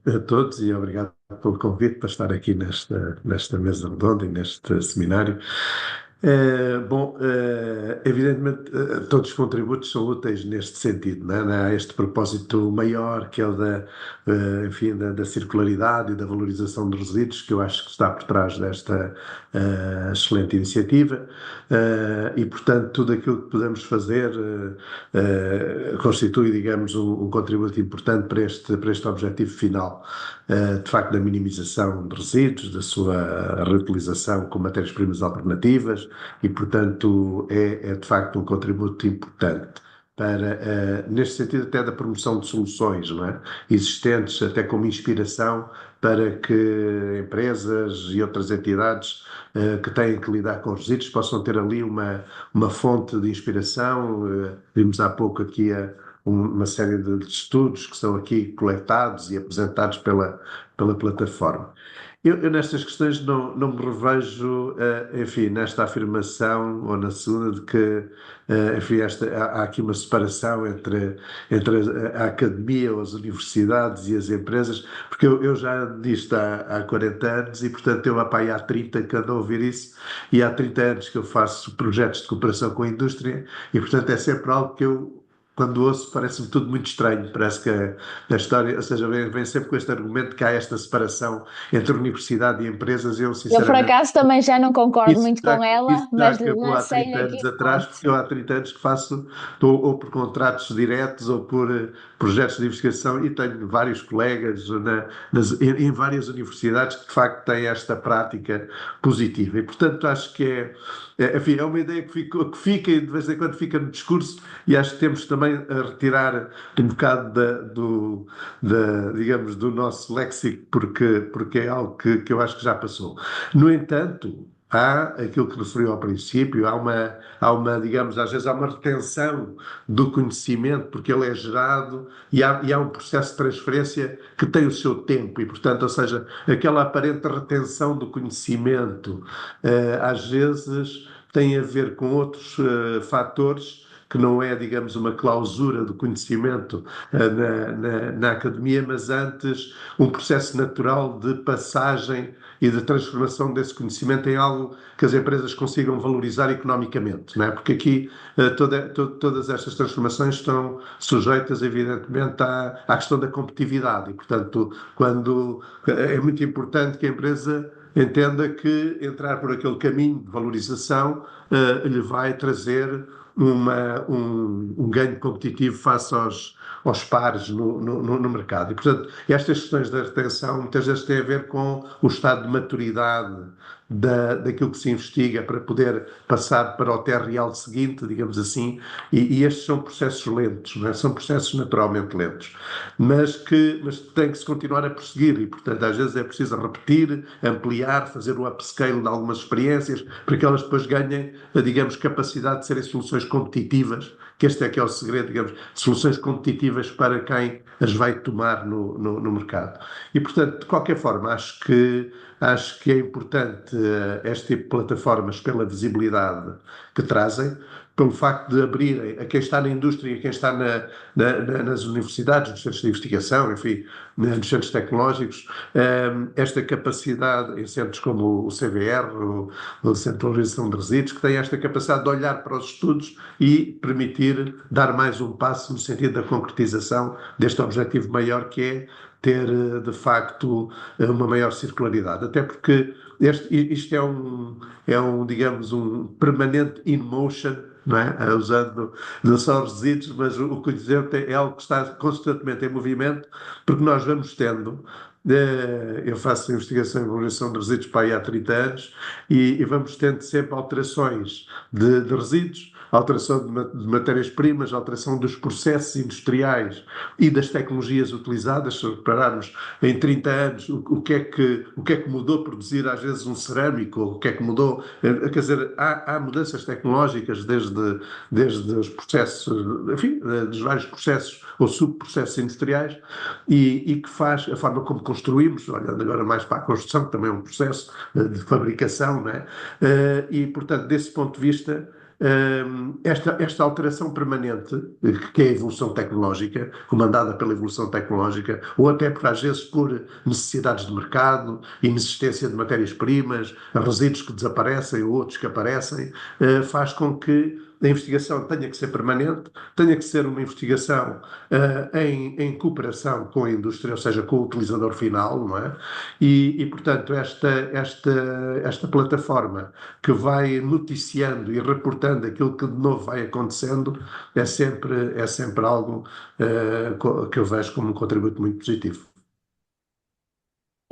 a todos e obrigado pelo convite para estar aqui nesta mesa redonda e neste seminário. Evidentemente, todos os contributos são úteis neste sentido, não é? Há este propósito maior que é o da circularidade e da valorização dos resíduos, que eu acho que está por trás desta excelente iniciativa, e, portanto, tudo aquilo que podemos fazer constitui, digamos, um contributo importante para este objetivo final, de facto, da minimização de resíduos, da sua reutilização com matérias-primas alternativas, e, portanto, é de facto um contributo importante para, neste sentido, até da promoção de soluções, não é? Existentes, até como inspiração para que empresas e outras entidades que têm que lidar com os resíduos possam ter ali uma fonte de inspiração. Vimos há pouco aqui uma série de estudos que são aqui coletados e apresentados pela plataforma. Eu nestas questões não me revejo, enfim, nesta afirmação ou na segunda de que, enfim, há aqui uma separação entre a academia, as universidades e as empresas, porque eu já disto há 40 anos e, portanto, eu há 30 que ando a ouvir isso, e há 30 anos que eu faço projetos de cooperação com a indústria e, portanto, é sempre algo que eu, quando ouço, parece-me tudo muito estranho. Parece que a história, ou seja, vem sempre com este argumento que há esta separação entre universidade e empresas. Eu, sinceramente, por acaso também já não concordo muito com ela, isso mas já acabou há 30 anos atrás, porque eu há 30 anos que faço, ou por contratos diretos ou por projetos de investigação, e tenho vários colegas em várias universidades que de facto têm esta prática positiva. E, portanto, acho que enfim, é uma ideia que fica e de vez em quando fica no discurso, e acho que temos também a retirar um bocado digamos, do nosso léxico, porque é algo que eu acho que já passou. No entanto, há aquilo que referiu ao princípio, há uma, digamos, às vezes há uma retenção do conhecimento, porque ele é gerado, e há um processo de transferência que tem o seu tempo, e, portanto, ou seja, aquela aparente retenção do conhecimento, às vezes tem a ver com outros fatores, que não é, digamos, uma clausura do conhecimento na academia, mas antes um processo natural de passagem e de transformação desse conhecimento em algo que as empresas consigam valorizar economicamente, não é? Porque aqui todas estas transformações estão sujeitas, evidentemente, à questão da competitividade, e, portanto, quando é muito importante que a empresa entenda que entrar por aquele caminho de valorização lhe vai trazer um ganho competitivo face aos pares no mercado. E, portanto, estas questões da retenção muitas vezes têm a ver com o estado de maturidade daquilo que se investiga para poder passar para o terra real seguinte, digamos assim, e estes são processos lentos, não é? São processos naturalmente lentos, mas tem que se continuar a prosseguir e, portanto, às vezes é preciso repetir, ampliar, fazer o upscale de algumas experiências para que elas depois ganhem, digamos, capacidade de serem soluções competitivas, que este é que é o segredo, digamos, soluções competitivas para quem as vai tomar no mercado. E, portanto, de qualquer forma, acho que é importante este tipo de plataformas pela visibilidade que trazem, pelo facto de abrirem a quem está na indústria e a quem está nas universidades, nos centros de investigação, enfim, nos centros tecnológicos, esta capacidade em centros como o CVR, o Centro de Valorização de Resíduos, que têm esta capacidade de olhar para os estudos e permitir dar mais um passo no sentido da concretização deste objetivo maior que é ter, de facto, uma maior circularidade. Até porque isto digamos, um permanente in motion, não é? Usando não só os resíduos, mas o conhecimento é algo que está constantemente em movimento, porque nós vamos tendo. Eu faço investigação em valorização de resíduos para aí há 30 anos e vamos tendo sempre alterações de resíduos, alteração de matérias-primas, alteração dos processos industriais e das tecnologias utilizadas. Se repararmos em 30 anos o que é que mudou produzir às vezes um cerâmico, o que é que mudou, quer dizer, há mudanças tecnológicas desde os processos, enfim, dos vários processos ou subprocessos industriais e que faz a forma como construímos, olhando agora mais para a construção, que também é um processo de fabricação, não é? E, portanto, desse ponto de vista, esta alteração permanente, que é a evolução tecnológica, comandada pela evolução tecnológica, ou até por, às vezes por necessidades de mercado, inexistência de matérias-primas, resíduos que desaparecem ou outros que aparecem, faz com que a investigação tenha que ser permanente, tenha que ser uma investigação em cooperação com a indústria, ou seja, com o utilizador final, não é? Portanto, esta plataforma que vai noticiando e reportando aquilo que de novo vai acontecendo é sempre algo que eu vejo como um contributo muito positivo.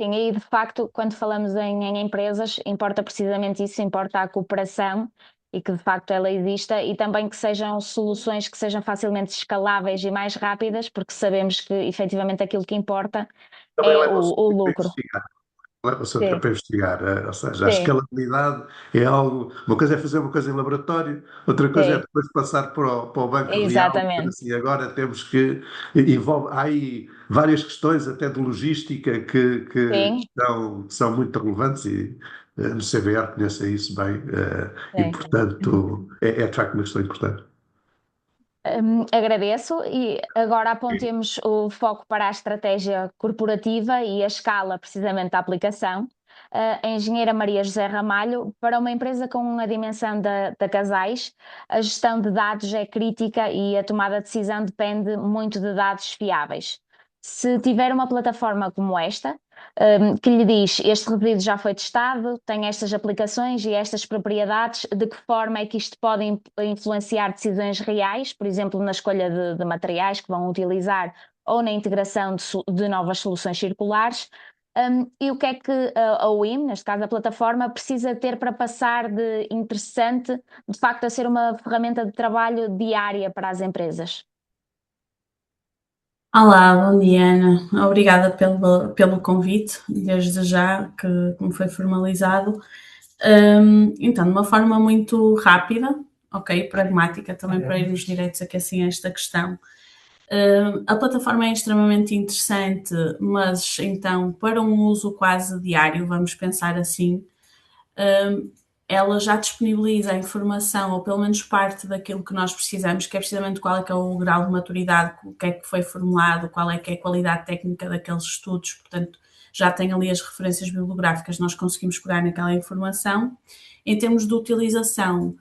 Sim, e de facto, quando falamos em empresas, importa precisamente isso, importa a cooperação e que de facto ela exista e também que sejam soluções que sejam facilmente escaláveis e mais rápidas, porque sabemos que efetivamente aquilo que importa Também é leva o lucro. leva sempre Sim, para investigar, ou seja, a sim, sim, é algo, uma coisa é fazer uma coisa em laboratório, outra coisa é sim, depois passar para o banco real, exatamente. assim, agora temos que, há aí várias questões até de logística que Sim, são muito relevantes e no CVR conhece isso bem, e sim. portanto é de facto uma questão importante. Agradeço e agora apontemos o foco para a estratégia corporativa e a escala precisamente da aplicação. A engenheira Maria José Ramalho, para uma empresa com a dimensão da Casais, a gestão de dados é crítica e a tomada de decisão depende muito de dados fiáveis. Se tiver uma plataforma como esta, que lhe diz este resíduo já foi testado, tem estas aplicações e estas propriedades, de que forma é que isto pode influenciar decisões reais, por exemplo, na escolha de materiais que vão utilizar ou na integração de novas soluções circulares, e o que é que a UIM, neste caso a plataforma, precisa ter para passar de interessante, de facto, a ser uma ferramenta de trabalho diária para as empresas? Olá, bom dia, Ana. Obrigada pelo convite, desde já que me foi formalizado. Então, de uma forma muito rápida, ok, pragmática, também para irmos direitos aqui assim a esta questão. A plataforma é extremamente interessante, mas então, para um uso quase diário, vamos pensar assim, ela já disponibiliza a informação, ou pelo menos parte daquilo que nós precisamos, que é precisamente qual é que é o grau de maturidade, o que é que foi formulado, qual é que é a qualidade técnica daqueles estudos, portanto, já tem ali as referências bibliográficas, nós conseguimos pegar naquela informação. Em termos de utilização,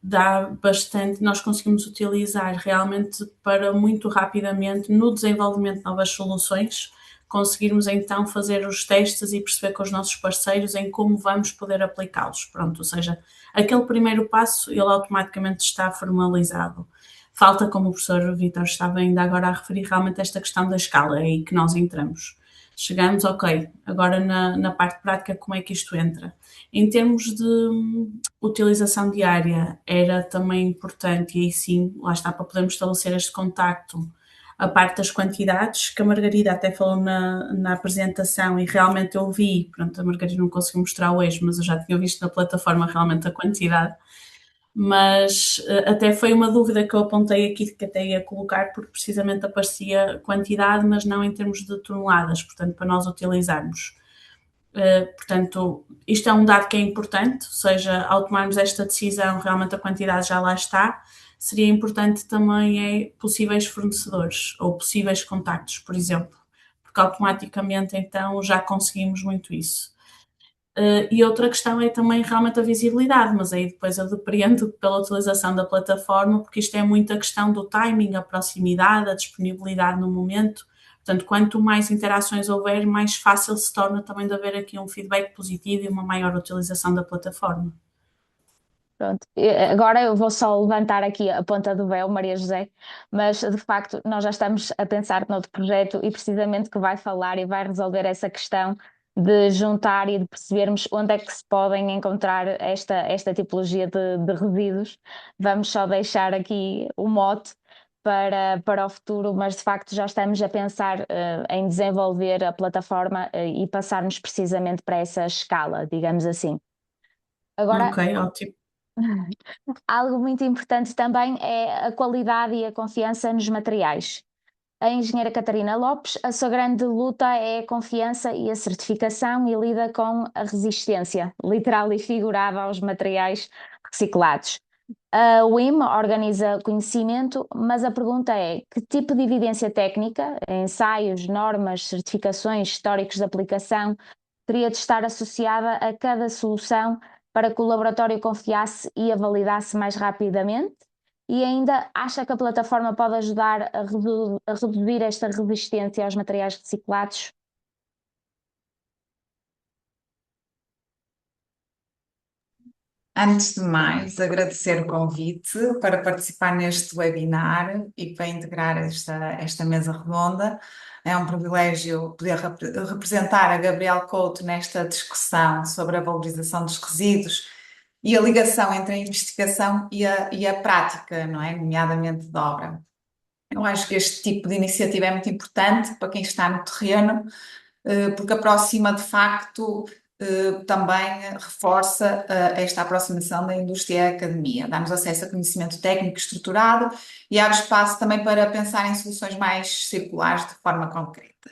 dá bastante, nós conseguimos utilizar realmente para muito rapidamente no desenvolvimento de novas soluções, conseguirmos então fazer os testes e perceber com os nossos parceiros em como vamos poder aplicá-los. Pronto, ou seja, aquele primeiro passo, ele automaticamente está formalizado. Falta, como o professor Vítor estava ainda agora a referir, realmente esta questão da escala, é aí que nós entramos. Chegamos, ok, agora na parte prática como é que isto entra? Em termos de utilização diária, era também importante, e aí sim, lá está, para podermos estabelecer este contacto, a parte das quantidades, que a Margarida até falou na apresentação e realmente eu vi, pronto, a Margarida não conseguiu mostrar hoje, mas eu já tinha visto na plataforma realmente a quantidade, mas até foi uma dúvida que eu apontei aqui que até ia colocar, porque precisamente aparecia quantidade, mas não em termos de toneladas, portanto, para nós utilizarmos. Portanto, isto é um dado que é importante, ou seja, ao tomarmos esta decisão, realmente a quantidade já lá está. Seria importante também possíveis fornecedores ou possíveis contactos, por exemplo, porque automaticamente então já conseguimos muito isso. E outra questão é também realmente a visibilidade, mas aí depois eu depreendo pela utilização da plataforma, porque isto é muito a questão do timing, a proximidade, a disponibilidade no momento. Portanto, quanto mais interações houver, mais fácil se torna também de haver aqui um feedback positivo e uma maior utilização da plataforma. Pronto, agora eu vou só levantar aqui a ponta do véu, Maria José, mas de facto nós já estamos a pensar noutro projeto e precisamente que vai falar e vai resolver essa questão de juntar e de percebermos onde é que se podem encontrar esta tipologia de resíduos. Vamos só deixar aqui o mote para o futuro, mas de facto já estamos a pensar em desenvolver a plataforma e passarmos precisamente para essa escala, digamos assim. Agora, Ok, ótimo. algo muito importante também é a qualidade e a confiança nos materiais. A engenheira Catarina Lopes, a sua grande luta é a confiança e a certificação e lida com a resistência, literal e figurada, aos materiais reciclados. A WIM organiza conhecimento, mas a pergunta é: que tipo de evidência técnica, ensaios, normas, certificações, históricos de aplicação, teria de estar associada a cada solução para que o laboratório confiasse e a validasse mais rapidamente? E ainda acha que a plataforma pode ajudar a reduzir esta resistência aos materiais reciclados? Antes de mais, agradecer o convite para participar neste webinar e para integrar esta mesa redonda. É um privilégio poder representar a Gabriel Couto nesta discussão sobre a valorização dos resíduos e a ligação entre a investigação e a prática, não é? Nomeadamente de obra. Eu acho que este tipo de iniciativa é muito importante para quem está no terreno, porque aproxima de facto, também reforça esta aproximação da indústria e à academia, dá-nos acesso a conhecimento técnico estruturado e abre espaço também para pensar em soluções mais circulares de forma concreta.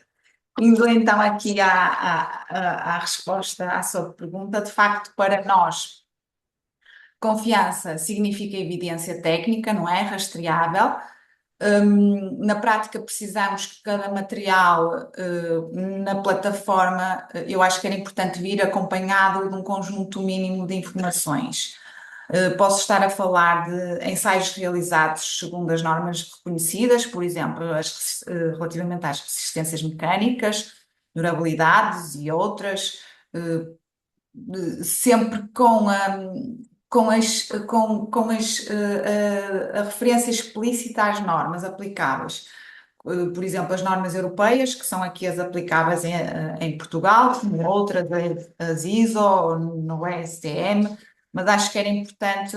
Indo então aqui à resposta à sua pergunta, de facto, para nós, confiança significa evidência técnica, não é? Rastreável. Na prática precisamos que cada material na plataforma, eu acho que era importante vir acompanhado de um conjunto mínimo de informações. Posso estar a falar de ensaios realizados segundo as normas reconhecidas, por exemplo, relativamente às resistências mecânicas, durabilidades e outras, sempre com a referência explícita às normas aplicáveis. Por exemplo, as normas europeias, que são aqui as aplicáveis em Portugal, outras as ISO, no STM, mas acho que era importante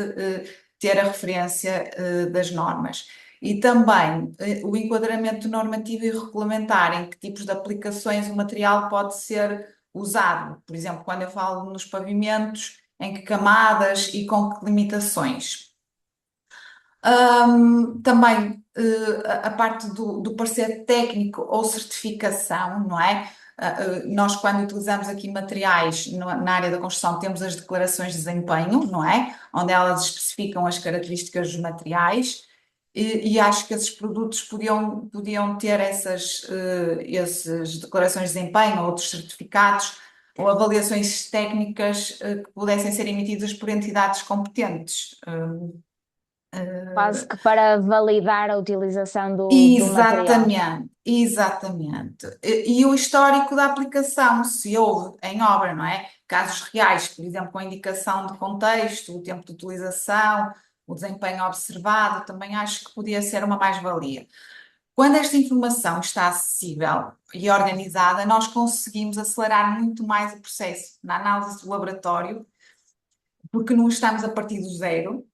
ter a referência das normas. E também o enquadramento normativo e regulamentar, em que tipos de aplicações o material pode ser usado. Por exemplo, quando eu falo nos pavimentos, em que camadas e com que limitações. Também a parte do parecer técnico ou certificação, não é? Nós, quando utilizamos aqui materiais na área da construção, temos as declarações de desempenho, não é? Onde elas especificam as características dos materiais. E acho que esses produtos podiam ter essas declarações de desempenho ou outros certificados ou avaliações técnicas que pudessem ser emitidas por entidades competentes. Quase que para validar a utilização do material. Exatamente, exatamente. E o histórico da aplicação, se houve em obra, não é? Casos reais, por exemplo, com a indicação de contexto, o tempo de utilização, o desempenho observado, também acho que podia ser uma mais-valia. Quando esta informação está acessível e organizada, nós conseguimos acelerar muito mais o processo na análise do laboratório, porque não estamos a partir do zero.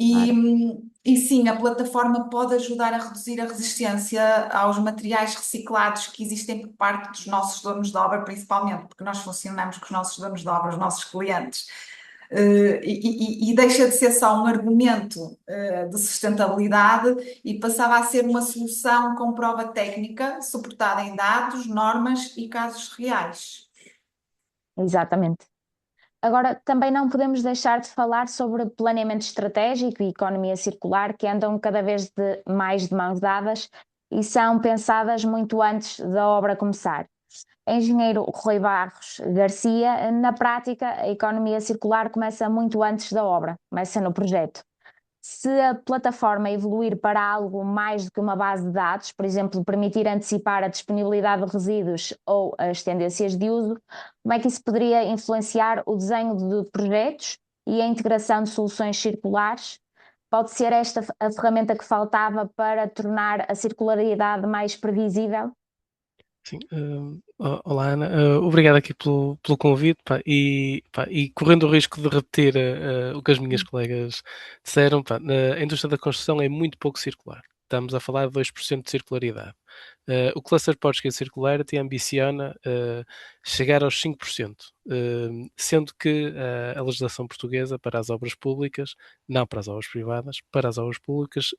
E sim, a plataforma pode ajudar a reduzir a resistência aos materiais reciclados que existem por parte dos nossos donos de obra, principalmente, porque nós funcionamos com os nossos donos de obra, os nossos clientes. E deixa de ser só um argumento de sustentabilidade e passava a ser uma solução com prova técnica, suportada em dados, normas e casos reais. Exatamente. Agora, também não podemos deixar de falar sobre planeamento estratégico e economia circular, que andam cada vez mais de mãos dadas e são pensadas muito antes da obra começar. Engenheiro Rui Barros Garcia, na prática, a economia circular começa muito antes da obra, começa no projeto. Se a plataforma evoluir para algo mais do que uma base de dados, por exemplo, permitir antecipar a disponibilidade de resíduos ou as tendências de uso, como é que isso poderia influenciar o desenho de projetos e a integração de soluções circulares? Pode ser esta a ferramenta que faltava para tornar a circularidade mais previsível? Sim, olá Ana, obrigado aqui pelo convite, e correndo o risco de repetir o que as minhas colegas disseram, a indústria da construção é muito pouco circular. Estamos a falar de 2% de circularidade. O Cluster Portuguese Circularity ambiciona chegar aos 5%, sendo que a legislação portuguesa para as obras públicas, não para as obras privadas, para as obras públicas,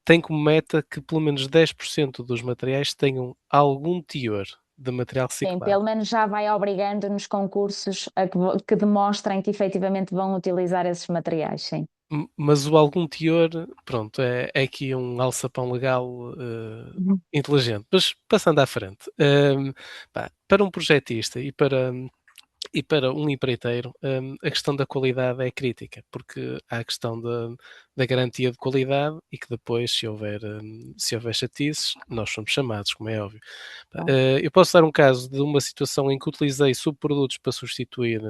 tem como meta que pelo menos 10% dos materiais tenham algum teor de material Sim, reciclado. pelo menos já vai obrigando nos concursos a que demonstrem que efetivamente vão utilizar esses materiais, sim. Mas o algum teor, pronto, é aqui um alçapão legal inteligente. Mas passando à frente, para um projetista e para um empreiteiro, a questão da qualidade é crítica, porque há a questão da garantia de qualidade e que depois, se houver chatices, nós somos chamados, como é óbvio. Eu posso dar um caso de uma situação em que utilizei subprodutos para substituir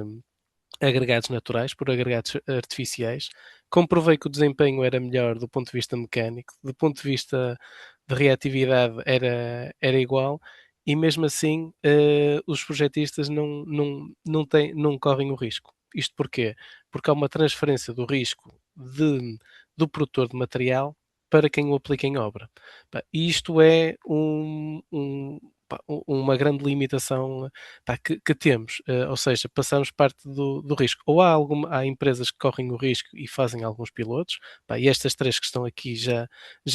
agregados naturais por agregados artificiais, comprovei que o desempenho era melhor do ponto de vista mecânico, do ponto de vista de reatividade era igual, e mesmo assim os projetistas não correm o risco. Isto porquê? Porque há uma transferência do risco do produtor de material para quem o aplica em obra. E isto é uma grande limitação que temos, ou seja, passamos parte do risco. Ou há empresas que correm o risco e fazem alguns pilotos, e estas três que estão aqui já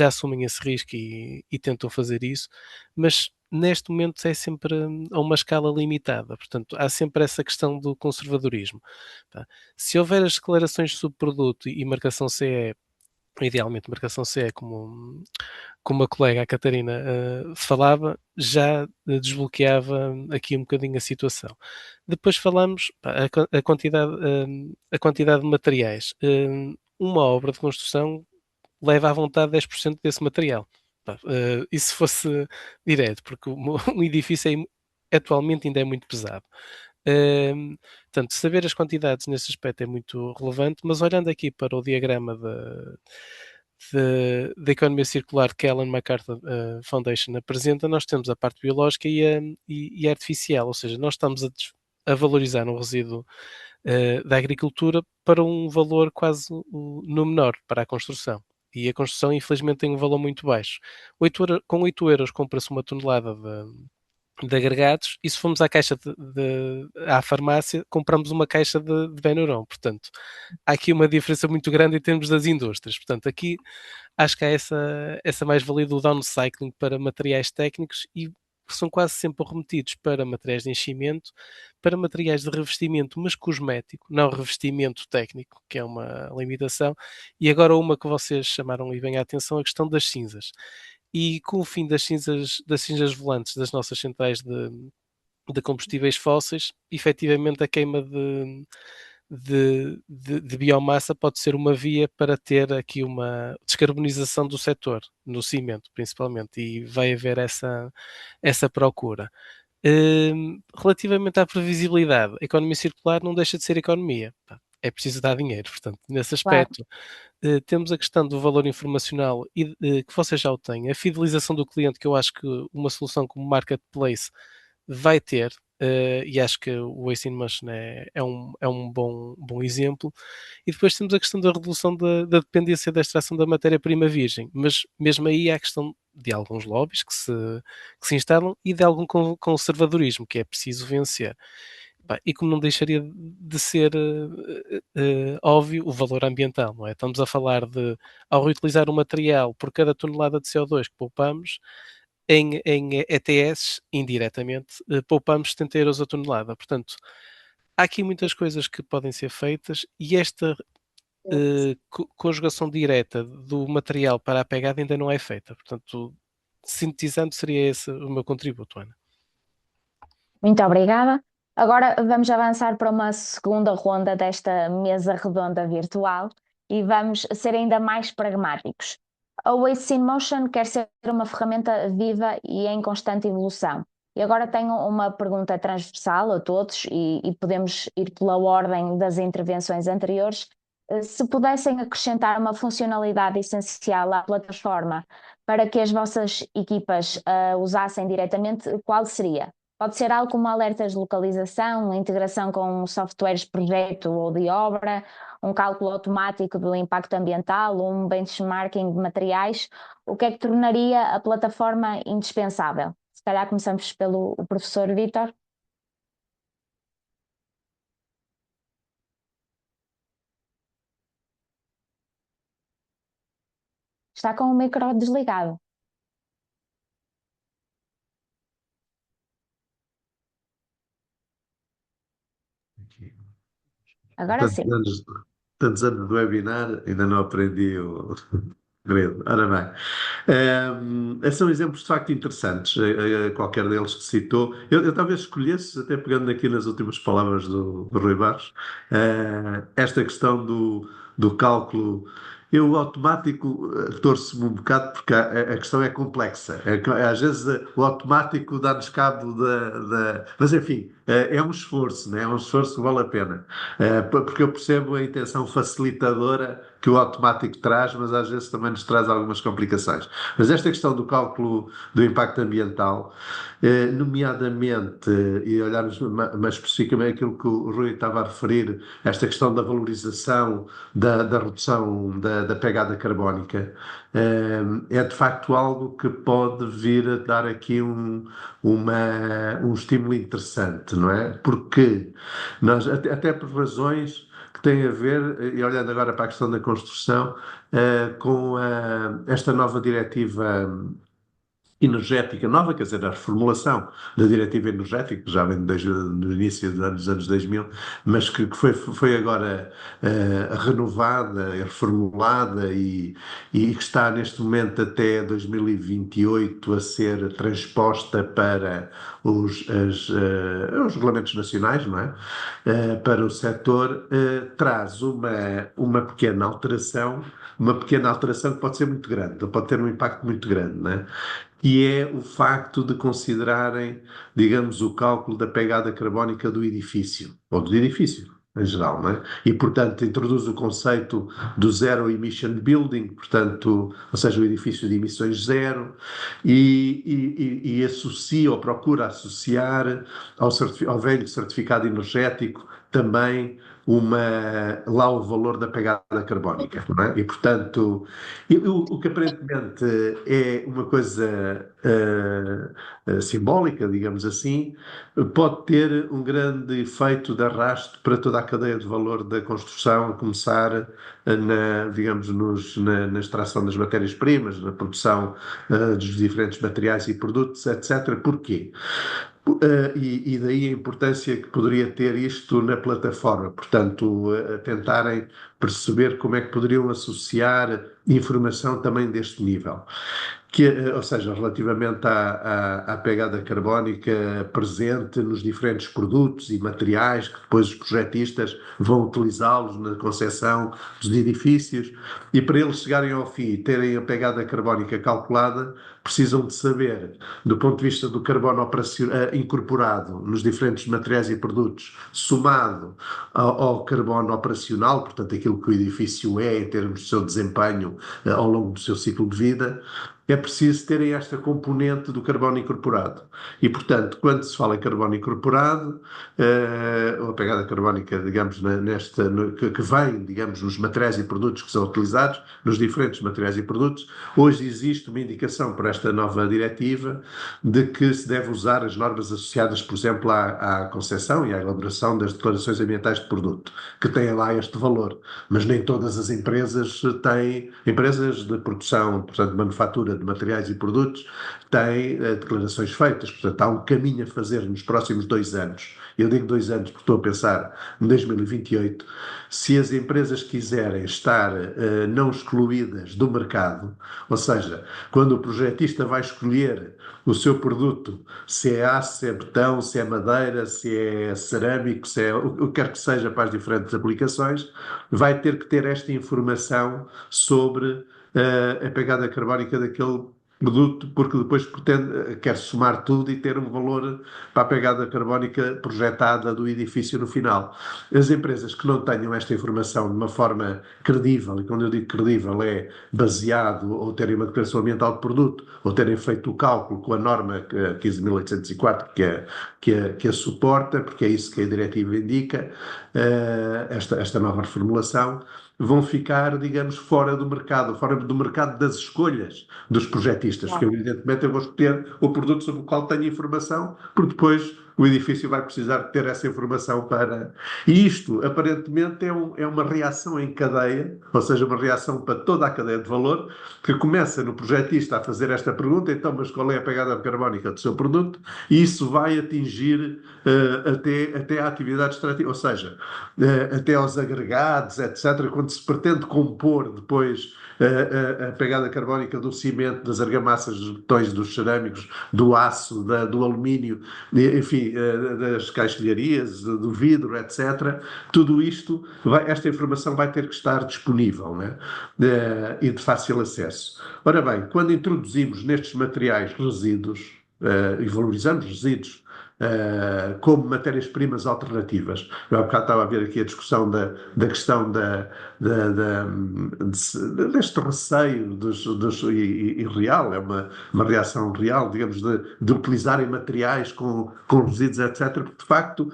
assumem esse risco e tentam fazer isso, mas neste momento é sempre a uma escala limitada, portanto há sempre essa questão do conservadorismo. Se houver as declarações de subproduto e marcação CE, idealmente marcação CE, como a colega, a Catarina, falava, já desbloqueava aqui um bocadinho a situação. Depois falamos a quantidade de materiais. Uma obra de construção leva à vontade 10% desse material. E se fosse direto, porque um edifício atualmente ainda é muito pesado. Portanto, saber as quantidades nesse aspecto é muito relevante, mas olhando aqui para o diagrama da economia circular que a Ellen MacArthur Foundation apresenta, nós temos a parte biológica e a artificial, ou seja, nós estamos a valorizar um resíduo da agricultura para um valor quase no menor para a construção. E a construção, infelizmente, tem um valor muito baixo. Com 8 euros compra-se uma tonelada de agregados, e se formos à caixa à farmácia, compramos uma caixa de Benuron. Portanto, há aqui uma diferença muito grande em termos das indústrias. Portanto, aqui acho que há essa mais-valia do downcycling para materiais técnicos, e são quase sempre remetidos para materiais de enchimento, para materiais de revestimento, mas cosmético, não revestimento técnico, que é uma limitação. E agora uma que vocês chamaram e bem a atenção, a questão das cinzas. E com o fim das cinzas volantes das nossas centrais de combustíveis fósseis, efetivamente a queima de biomassa pode ser uma via para ter aqui uma descarbonização do setor, no cimento principalmente, e vai haver essa procura. Relativamente à previsibilidade, a economia circular não deixa de ser economia. É preciso dar dinheiro, portanto, nesse aspecto, temos a questão do valor informacional que vocês já o têm, a fidelização do cliente, que eu acho que uma solução como Marketplace vai ter, e acho que o Waste in Motion é um bom exemplo. E depois temos a questão da redução da dependência da extração da matéria-prima virgem, mas mesmo aí há a questão de alguns lobbies que se instalam e de algum conservadorismo que é preciso vencer. E como não deixaria de ser óbvio o valor ambiental, não é? Estamos a falar de, ao reutilizar o material por cada tonelada de CO2 que poupamos, em ETS, indiretamente, poupamos 70 euros a tonelada. Portanto, há aqui muitas coisas que podem ser feitas e esta conjugação direta do material para a pegada ainda não é feita. Portanto, sintetizando, seria esse o meu contributo, Ana. Muito obrigada. Agora vamos avançar para uma segunda ronda desta mesa redonda virtual e vamos ser ainda mais pragmáticos. A Waste in Motion quer ser uma ferramenta viva e em constante evolução. E agora tenho uma pergunta transversal a todos e podemos ir pela ordem das intervenções anteriores. Se pudessem acrescentar uma funcionalidade essencial à plataforma para que as vossas equipas usassem diretamente, qual seria? Pode ser algo como alertas de localização, integração com softwares de projeto ou de obra, um cálculo automático do impacto ambiental ou um benchmarking de materiais. O que é que tornaria a plataforma indispensável? Se calhar começamos pelo professor Vítor. Está com o micro desligado. Agora sim. Tantos anos de webinar, ainda não aprendi o segredo. Ora bem, são exemplos de facto interessantes, qualquer deles que citou. Eu talvez escolhesse, até pegando aqui nas últimas palavras do Rui Barros, esta questão do cálculo. Eu, automático, torço-me um bocado porque a questão é complexa. Às vezes o automático dá-nos cabo da. Mas, enfim, é um esforço, né? É um esforço que vale a pena. Porque eu percebo a intenção facilitadora que o automático traz, mas às vezes também nos traz algumas complicações. Mas esta questão do cálculo do impacto ambiental, nomeadamente, e olharmos mais especificamente aquilo que o Rui estava a referir, esta questão da valorização, da redução da pegada carbónica, é de facto algo que pode vir a dar aqui um estímulo interessante, não é? Porque nós, até por razões que têm a ver, e olhando agora para a questão da construção, com esta nova diretiva energética nova, quer dizer, a reformulação da diretiva energética, que já vem no início dos anos 2000, mas que foi agora renovada, reformulada e que está neste momento até 2028 a ser transposta para os regulamentos nacionais, não é? Para o setor, traz uma pequena alteração que pode ser muito grande, pode ter um impacto muito grande, não é? Que é o facto de considerarem, digamos, o cálculo da pegada carbónica do edifício, ou do edifício em geral, não é? E, portanto, introduz o conceito do Zero Emission Building, portanto, ou seja, o edifício de emissões zero, e associa, ou procura associar ao velho certificado energético também lá o valor da pegada carbónica, não é? E, portanto, o que aparentemente é uma coisa simbólica, digamos assim, pode ter um grande efeito de arrasto para toda a cadeia de valor da construção, a começar na extração das matérias-primas, na produção dos diferentes materiais e produtos, etc. Porquê? E daí a importância que poderia ter isto na plataforma, portanto, tentarem perceber como é que poderiam associar informação também deste nível. ou seja, relativamente à pegada carbónica presente nos diferentes produtos e materiais que depois os projetistas vão utilizá-los na concepção dos edifícios, e para eles chegarem ao fim e terem a pegada carbónica calculada, precisam de saber, do ponto de vista do carbono incorporado nos diferentes materiais e produtos, somado ao carbono operacional, portanto aquilo que o edifício é em termos do seu desempenho ao longo do seu ciclo de vida, é preciso terem esta componente do carbono incorporado. E, portanto, quando se fala em carbono incorporado, ou a pegada carbónica, digamos, que vem, digamos, nos materiais e produtos que são utilizados, nos diferentes materiais e produtos, hoje existe uma indicação por esta nova diretiva de que se deve usar as normas associadas, por exemplo, à concepção e à elaboração das declarações ambientais de produto, que têm lá este valor. Mas nem todas as empresas têm, empresas de produção, portanto, de manufatura de materiais e produtos, têm declarações feitas. Portanto, há um caminho a fazer nos próximos 2 anos. Eu digo 2 anos porque estou a pensar em 2028. Se as empresas quiserem estar não excluídas do mercado, ou seja, quando o projetista vai escolher o seu produto, se é aço, se é betão, se é madeira, se é cerâmico, se é o que quer que seja para as diferentes aplicações, vai ter que ter esta informação sobre a pegada carbónica daquele produto, porque depois quer somar tudo e ter um valor para a pegada carbónica projetada do edifício no final. As empresas que não tenham esta informação de uma forma credível, e quando eu digo credível é baseado ou terem uma declaração ambiental de produto, ou terem feito o cálculo com a norma 15.804 que a suporta, porque é isso que a diretiva indica, esta nova reformulação, vão ficar, digamos, fora do mercado das escolhas dos projetistas, porque evidentemente eu vou escolher o produto sobre o qual tenho informação, porque depois o edifício vai precisar de ter essa informação para... E isto, aparentemente, é uma reação em cadeia, ou seja, uma reação para toda a cadeia de valor, que começa no projetista a fazer esta pergunta, então, mas qual é a pegada carbónica do seu produto? E isso vai atingir até a atividade extrativa, ou seja, até aos agregados, etc., quando se pretende compor depois a pegada carbónica do cimento, das argamassas, dos betões, dos cerâmicos, do aço, do alumínio, enfim, das caixilharias, do vidro, etc. Tudo isto, esta informação vai ter que estar disponível, né? E de fácil acesso. Ora bem, quando introduzimos nestes materiais resíduos, e valorizamos resíduos, como matérias-primas alternativas. Eu há bocado estava a ver aqui a discussão da questão deste receio e real, é uma reação real, digamos, de utilizarem materiais com resíduos, etc., porque de facto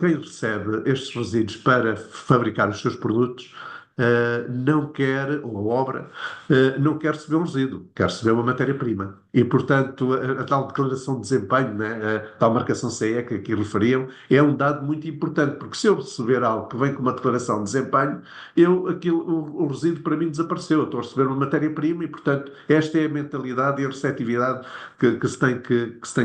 quem recebe estes resíduos para fabricar os seus produtos não quer, ou a obra, não quer receber um resíduo, quer receber uma matéria-prima. E, portanto, a tal declaração de desempenho, né, a tal marcação CE que aqui referiam, é um dado muito importante, porque se eu receber algo que vem com uma declaração de desempenho, o resíduo para mim desapareceu. Eu estou a receber uma matéria-prima e, portanto, esta é a mentalidade e a receptividade que se tem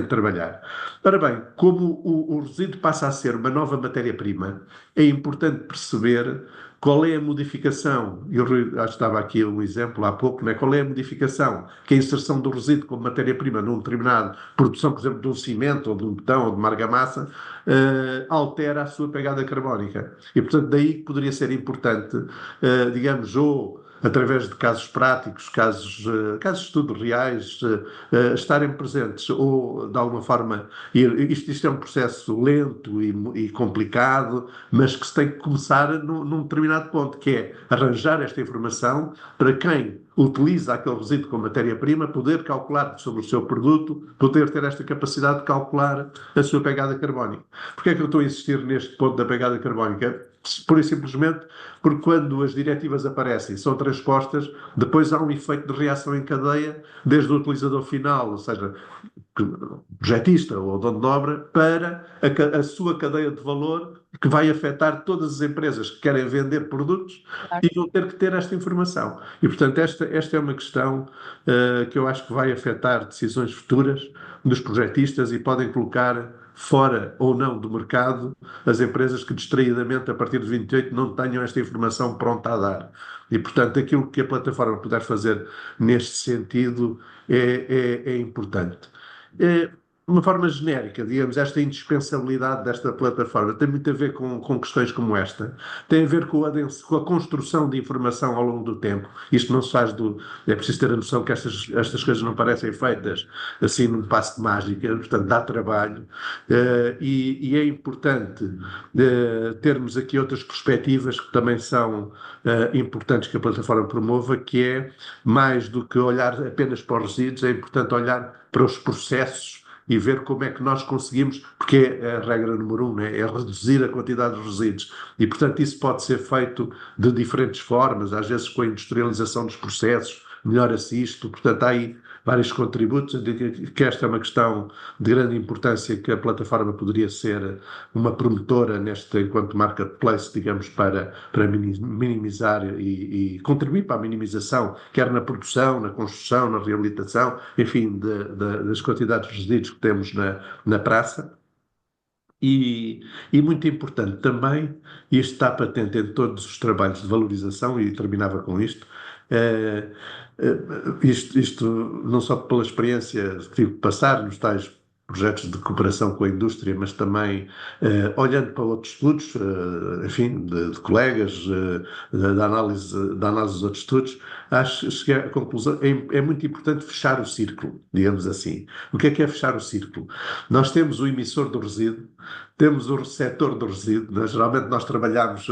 que trabalhar. Ora bem, como o resíduo passa a ser uma nova matéria-prima, é importante perceber qual é a modificação. Eu acho que estava aqui um exemplo há pouco, né? Qual é a modificação que a inserção do resíduo como matéria-prima num determinado produção, por exemplo, de um cimento ou de um betão ou de uma argamassa, altera a sua pegada carbónica. E, portanto, daí poderia ser importante, digamos, ou através de casos práticos, casos de estudo reais, estarem presentes, ou de alguma forma, isto é um processo lento e complicado, mas que se tem que começar num determinado ponto, que é arranjar esta informação para quem utiliza aquele resíduo como matéria-prima, poder calcular sobre o seu produto, poder ter esta capacidade de calcular a sua pegada carbónica. Porquê é que eu estou a insistir neste ponto da pegada carbónica? Pura e simplesmente porque quando as diretivas aparecem, são transpostas, depois há um efeito de reação em cadeia, desde o utilizador final, ou seja, projetista ou dono de obra, para a sua cadeia de valor, que vai afetar todas as empresas que querem vender produtos Claro. e vão ter que ter esta informação. E, portanto, esta é uma questão que eu acho que vai afetar decisões futuras dos projetistas e podem colocar fora ou não do mercado as empresas que distraidamente, a partir de 28, não tenham esta informação pronta a dar. E, portanto, aquilo que a plataforma puder fazer neste sentido é importante. De uma forma genérica, digamos, esta indispensabilidade desta plataforma tem muito a ver com questões como esta. Tem a ver com a construção de informação ao longo do tempo. Isto não se faz É preciso ter a noção que estas coisas não parecem feitas assim num passo de mágica, portanto dá trabalho. E é importante termos aqui outras perspectivas que também são importantes que a plataforma promova, que é, mais do que olhar apenas para os resíduos, é importante olhar para os processos e ver como é que nós conseguimos, porque é a regra número 1, né? É reduzir a quantidade de resíduos. E, portanto, isso pode ser feito de diferentes formas, às vezes com a industrialização dos processos, melhora-se isto. Portanto, há aí vários contributos. Eu digo que esta é uma questão de grande importância, que a plataforma poderia ser uma promotora enquanto marketplace, digamos, para minimizar e contribuir para a minimização, quer na produção, na construção, na reabilitação, enfim, das quantidades de resíduos que temos na praça. E muito importante também, e isto está patente em todos os trabalhos de valorização, e terminava com isto, isto não só pela experiência que tive de passar nos tais projetos de cooperação com a indústria, mas também olhando para outros estudos, enfim, de colegas, da análise dos outros estudos, cheguei à conclusão, é muito importante fechar o círculo, digamos assim. O que é fechar o círculo? Nós temos o emissor do resíduo, temos o receptor do resíduo. Geralmente nós trabalhamos,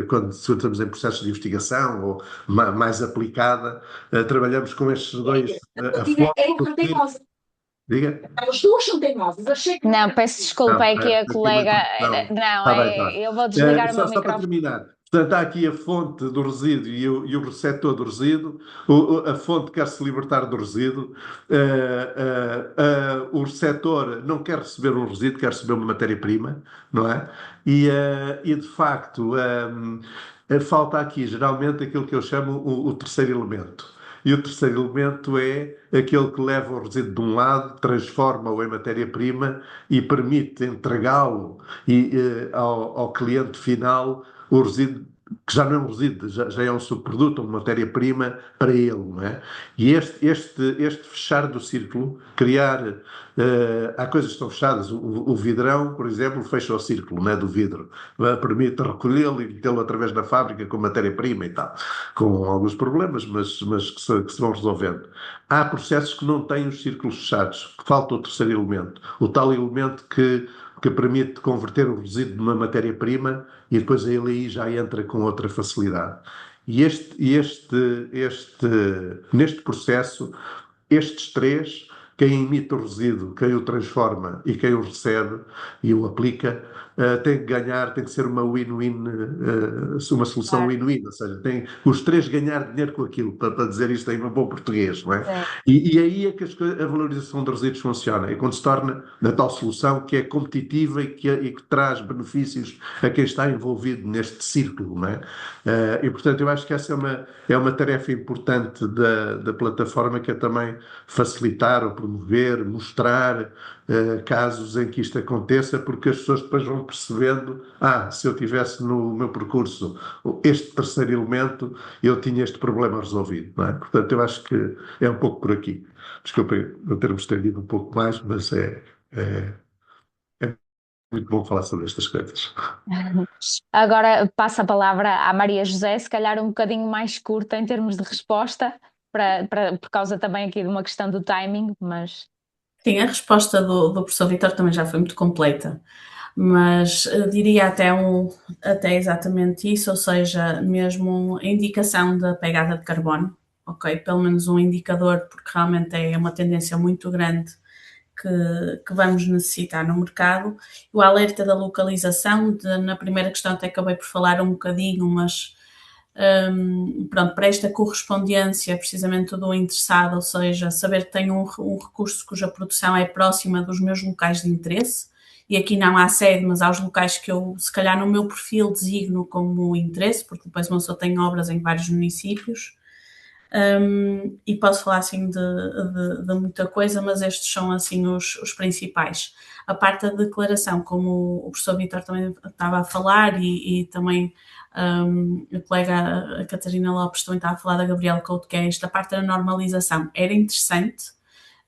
quando estamos em processos de investigação ou mais aplicada, trabalhamos com estes dois. Diga. As duas são teimosas. Achei que... Não, peço desculpa, é que a colega... Não, eu vou desligar o meu Só para microfone. terminar. Portanto, há aqui a fonte do resíduo e o receptor do resíduo. A fonte quer se libertar do resíduo. O receptor não quer receber um resíduo, quer receber uma matéria-prima, não é? E de facto, falta aqui geralmente aquilo que eu chamo o terceiro elemento. E o terceiro elemento é aquele que leva o resíduo de um lado, transforma-o em matéria-prima e permite entregá-lo ao cliente final, o resíduo, que já não é um resíduo, já é um subproduto, uma matéria-prima para ele, não é? E este fechar do círculo, criar... há coisas que estão fechadas. O vidrão, por exemplo, fecha o círculo, não é, do vidro. Permite recolhê-lo e metê-lo através da fábrica com matéria-prima e tal. Com alguns problemas, mas que se vão resolvendo. Há processos que não têm os círculos fechados, que falta o terceiro elemento. O tal elemento que permite converter o resíduo numa matéria-prima e depois ele aí já entra com outra facilidade. E neste processo, estes três, quem emite o resíduo, quem o transforma e quem o recebe e o aplica, tem que ganhar, tem que ser uma win-win, uma solução win-win, ou seja, tem os três ganhar dinheiro com aquilo, para dizer isto em um bom português, não é? E aí é que a valorização de resíduos funciona, é quando se torna a tal solução que é competitiva e que traz benefícios a quem está envolvido neste círculo, não é? E portanto eu acho que essa é uma tarefa importante da plataforma, que é também facilitar ou promover, mostrar casos em que isto aconteça, porque as pessoas depois vão percebendo, se eu tivesse no meu percurso este terceiro elemento, eu tinha este problema resolvido, não é? Portanto, eu acho que é um pouco por aqui. Desculpem eu ter-me estendido um pouco mais, mas é muito bom falar sobre estas coisas. Agora passo a palavra à Maria José, se calhar um bocadinho mais curta em termos de resposta, por causa também aqui de uma questão do timing, mas... Sim, a resposta do professor Vítor também já foi muito completa, mas diria até exatamente isso, ou seja, mesmo a indicação da pegada de carbono, ok? Pelo menos um indicador, porque realmente é uma tendência muito grande que vamos necessitar no mercado. O alerta da localização, na primeira questão até acabei por falar um bocadinho, mas pronto, para esta correspondência precisamente do interessado, ou seja, saber que tenho um recurso cuja produção é próxima dos meus locais de interesse e aqui não há sede, mas há os locais que eu, se calhar no meu perfil, designo como interesse, porque depois uma pessoa tem obras em vários municípios. E posso falar assim de muita coisa, mas estes são assim os principais. A parte da declaração, como o professor Vítor também estava a falar e também a colega a Catarina Lopes também estava a falar da Gabriel Couto, que é esta parte da normalização. Era interessante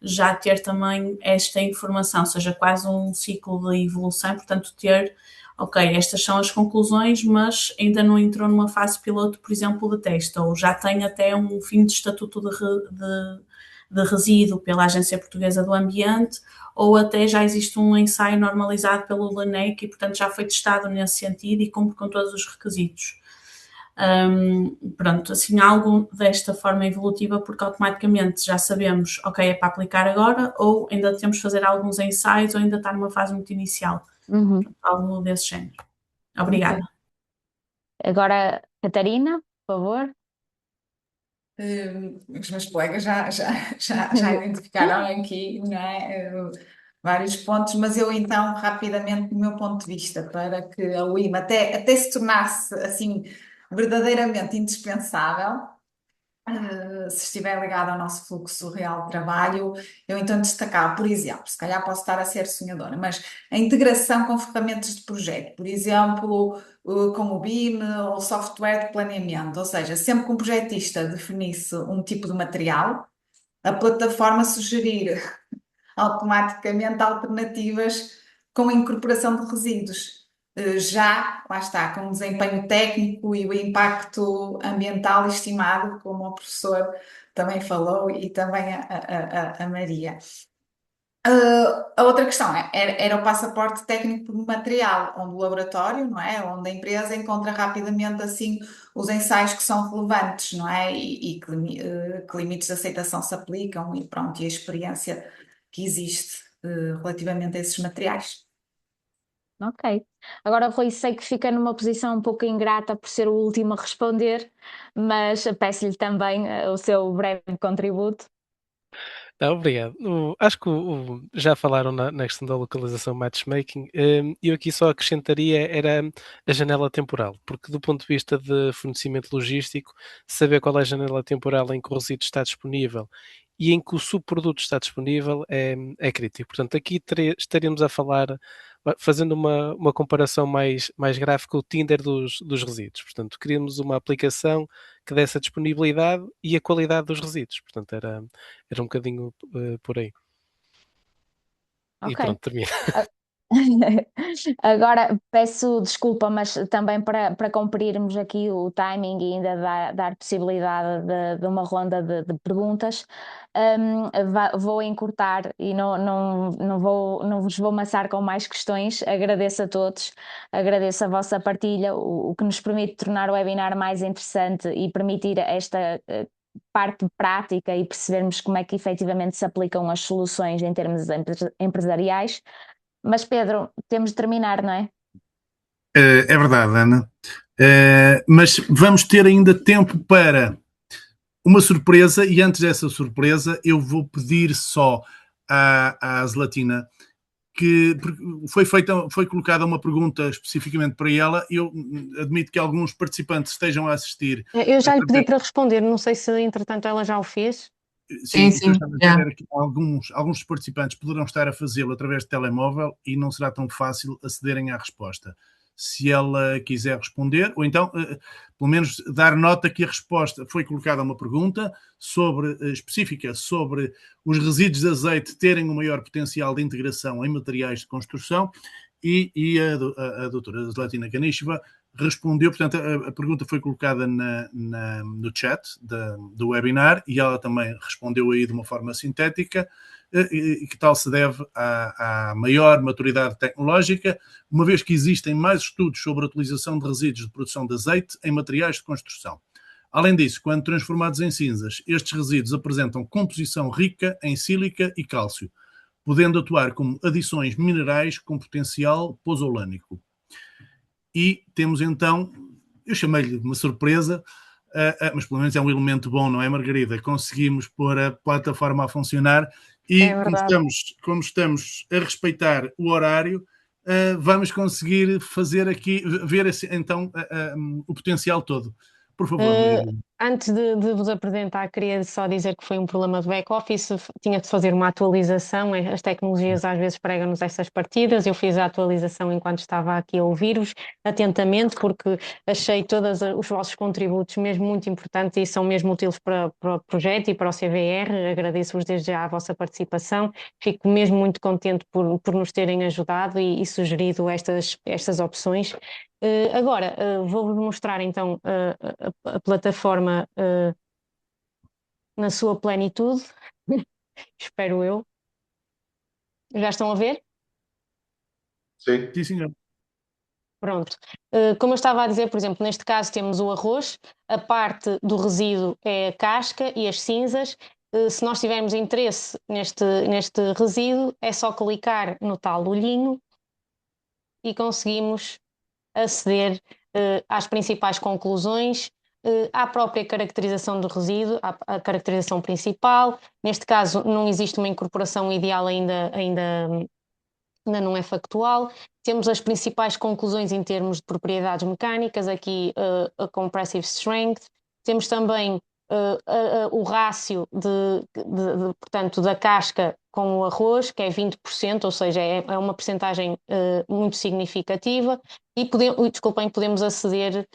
já ter também esta informação, ou seja, quase um ciclo de evolução, portanto ter, ok, estas são as conclusões, mas ainda não entrou numa fase piloto, por exemplo, de teste, ou já tem até um fim de estatuto de resíduo pela Agência Portuguesa do Ambiente, ou até já existe um ensaio normalizado pelo LANEC e, portanto, já foi testado nesse sentido e cumpre com todos os requisitos. Pronto, assim, algo desta forma evolutiva, porque automaticamente já sabemos, ok, é para aplicar agora, ou ainda temos de fazer alguns ensaios, ou ainda está numa fase muito inicial. Algo desse género. Obrigada. Okay. Agora, Catarina, por favor. Os meus colegas já identificaram aqui, não é, vários pontos, mas eu então, rapidamente, do meu ponto de vista, para que a WIM até se tornasse, assim, verdadeiramente indispensável, se estiver ligado ao nosso fluxo real de trabalho, eu então destacava, por exemplo, se calhar posso estar a ser sonhadora, mas a integração com ferramentas de projeto, por exemplo, com o BIM ou software de planeamento, ou seja, sempre que um projetista definisse um tipo de material, a plataforma sugerir automaticamente alternativas com a incorporação de resíduos. Já, lá está, com o desempenho técnico e o impacto ambiental estimado, como o professor também falou e também a Maria. A outra questão era o passaporte técnico de material, onde o laboratório, não é? Onde a empresa encontra rapidamente assim os ensaios que são relevantes, não é? E que limites de aceitação se aplicam e pronto, e a experiência que existe relativamente a esses materiais. Ok. Agora, Rui, sei que fica numa posição um pouco ingrata por ser o último a responder, mas peço-lhe também o seu breve contributo. Não, obrigado. Acho que já falaram na questão da localização matchmaking. Eu aqui só acrescentaria era a janela temporal, porque do ponto de vista de fornecimento logístico, saber qual é a janela temporal em que o resíduo está disponível e em que o subproduto está disponível é crítico. Portanto, aqui estaríamos a falar, fazendo uma comparação mais gráfica, o Tinder dos resíduos. Portanto, queríamos uma aplicação que desse a disponibilidade e a qualidade dos resíduos. Portanto, era um bocadinho por aí. Okay. E pronto, termina. Agora peço desculpa, mas também para cumprirmos aqui o timing e ainda dar possibilidade de uma ronda de perguntas, vou encurtar e não vos vou amassar com mais questões. Agradeço a todos, agradeço a vossa partilha, o que nos permite tornar o webinar mais interessante e permitir esta parte prática e percebermos como é que efetivamente se aplicam as soluções em termos empresariais. Mas Pedro, temos de terminar, não é? É verdade, Ana. Mas vamos ter ainda tempo para uma surpresa, e antes dessa surpresa eu vou pedir só à Zlatina que foi colocada uma pergunta especificamente para ela. Eu admito que alguns participantes estejam a assistir. Eu já lhe pedi para responder, não sei se entretanto ela já o fez. Sim, alguns dos participantes poderão estar a fazê-lo através de telemóvel e não será tão fácil acederem à resposta. Se ela quiser responder, ou então, pelo menos, dar nota que a resposta foi colocada uma pergunta específica sobre os resíduos de azeite terem um maior potencial de integração em materiais de construção e a doutora Zlatina Kanisheva respondeu. Portanto, a pergunta foi colocada no chat do webinar e ela também respondeu aí de uma forma sintética, e que tal se deve à maior maturidade tecnológica, uma vez que existem mais estudos sobre a utilização de resíduos de produção de azeite em materiais de construção. Além disso, quando transformados em cinzas, estes resíduos apresentam composição rica em sílica e cálcio, podendo atuar como adições minerais com potencial pozolânico. E temos então, eu chamei-lhe de uma surpresa, mas pelo menos é um elemento bom, não é, Margarida? Conseguimos pôr a plataforma a funcionar e como estamos a respeitar o horário, vamos conseguir fazer aqui, ver então o potencial todo. Por favor, Margarida. Antes de vos apresentar, queria só dizer que foi um problema de back-office, tinha de fazer uma atualização, as tecnologias às vezes pregam-nos essas partidas, eu fiz a atualização enquanto estava aqui a ouvir-vos atentamente, porque achei todos os vossos contributos mesmo muito importantes e são mesmo úteis para o projeto e para o CVR, agradeço-vos desde já a vossa participação, fico mesmo muito contente por nos terem ajudado e sugerido estas opções. Agora, vou-vos mostrar então a plataforma na sua plenitude, espero eu. Já estão a ver? Sim. Sim, senhor. Pronto. Como eu estava a dizer, por exemplo, neste caso temos o arroz, a parte do resíduo é a casca e as cinzas. Se nós tivermos interesse neste resíduo, é só clicar no tal olhinho e conseguimos aceder às principais conclusões, à própria caracterização do resíduo, à caracterização principal. Neste caso, não existe uma incorporação ideal ainda não é factual. Temos as principais conclusões em termos de propriedades mecânicas, aqui a compressive strength. Temos também o rácio portanto, da casca com o arroz, que é 20%, ou seja, é uma percentagem muito significativa, e podemos aceder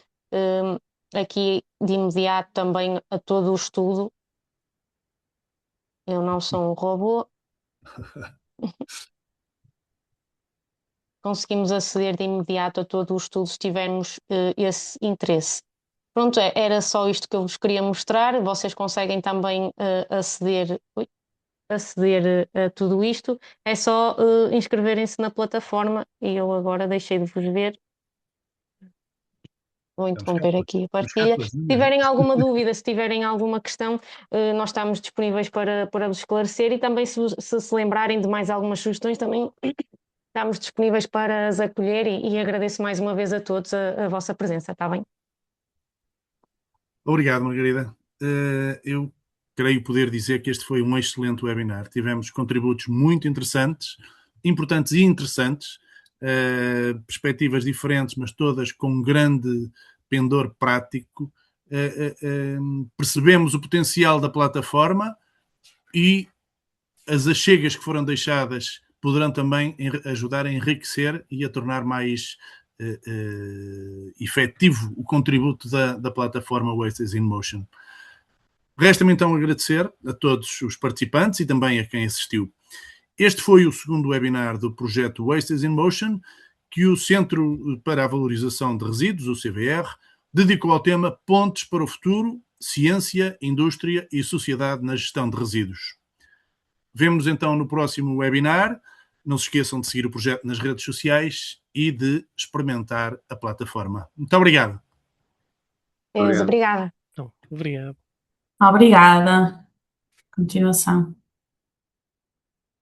aqui de imediato também a todo o estudo. Eu não sou um robô. Conseguimos aceder de imediato a todo o estudo se tivermos esse interesse. Pronto, era só isto que eu vos queria mostrar. Vocês conseguem também aceder a tudo isto. É só inscreverem-se na plataforma e eu agora deixei de vos ver. Vou interromper aqui a partilha. Se tiverem alguma dúvida, se tiverem alguma questão, nós estamos disponíveis para vos esclarecer e também se lembrarem de mais algumas sugestões, também estamos disponíveis para as acolher e agradeço mais uma vez a todos a vossa presença, está bem? Obrigado, Margarida. Eu creio poder dizer que este foi um excelente webinar. Tivemos contributos muito interessantes, importantes e interessantes, perspectivas diferentes, mas todas com um grande pendor prático. Percebemos o potencial da plataforma e as achegas que foram deixadas poderão também ajudar a enriquecer e a tornar mais efetivo o contributo da plataforma Wastes in Motion. Resta-me então agradecer a todos os participantes e também a quem assistiu. Este foi o segundo webinar do projeto Wastes in Motion, que o Centro para a Valorização de Resíduos, o CVR, dedicou ao tema Pontes para o Futuro, Ciência, Indústria e Sociedade na Gestão de Resíduos. Vemo-nos então no próximo webinar. Não se esqueçam de seguir o projeto nas redes sociais e de experimentar a plataforma. Muito obrigado. Obrigada. Obrigado. Obrigada. Continuação.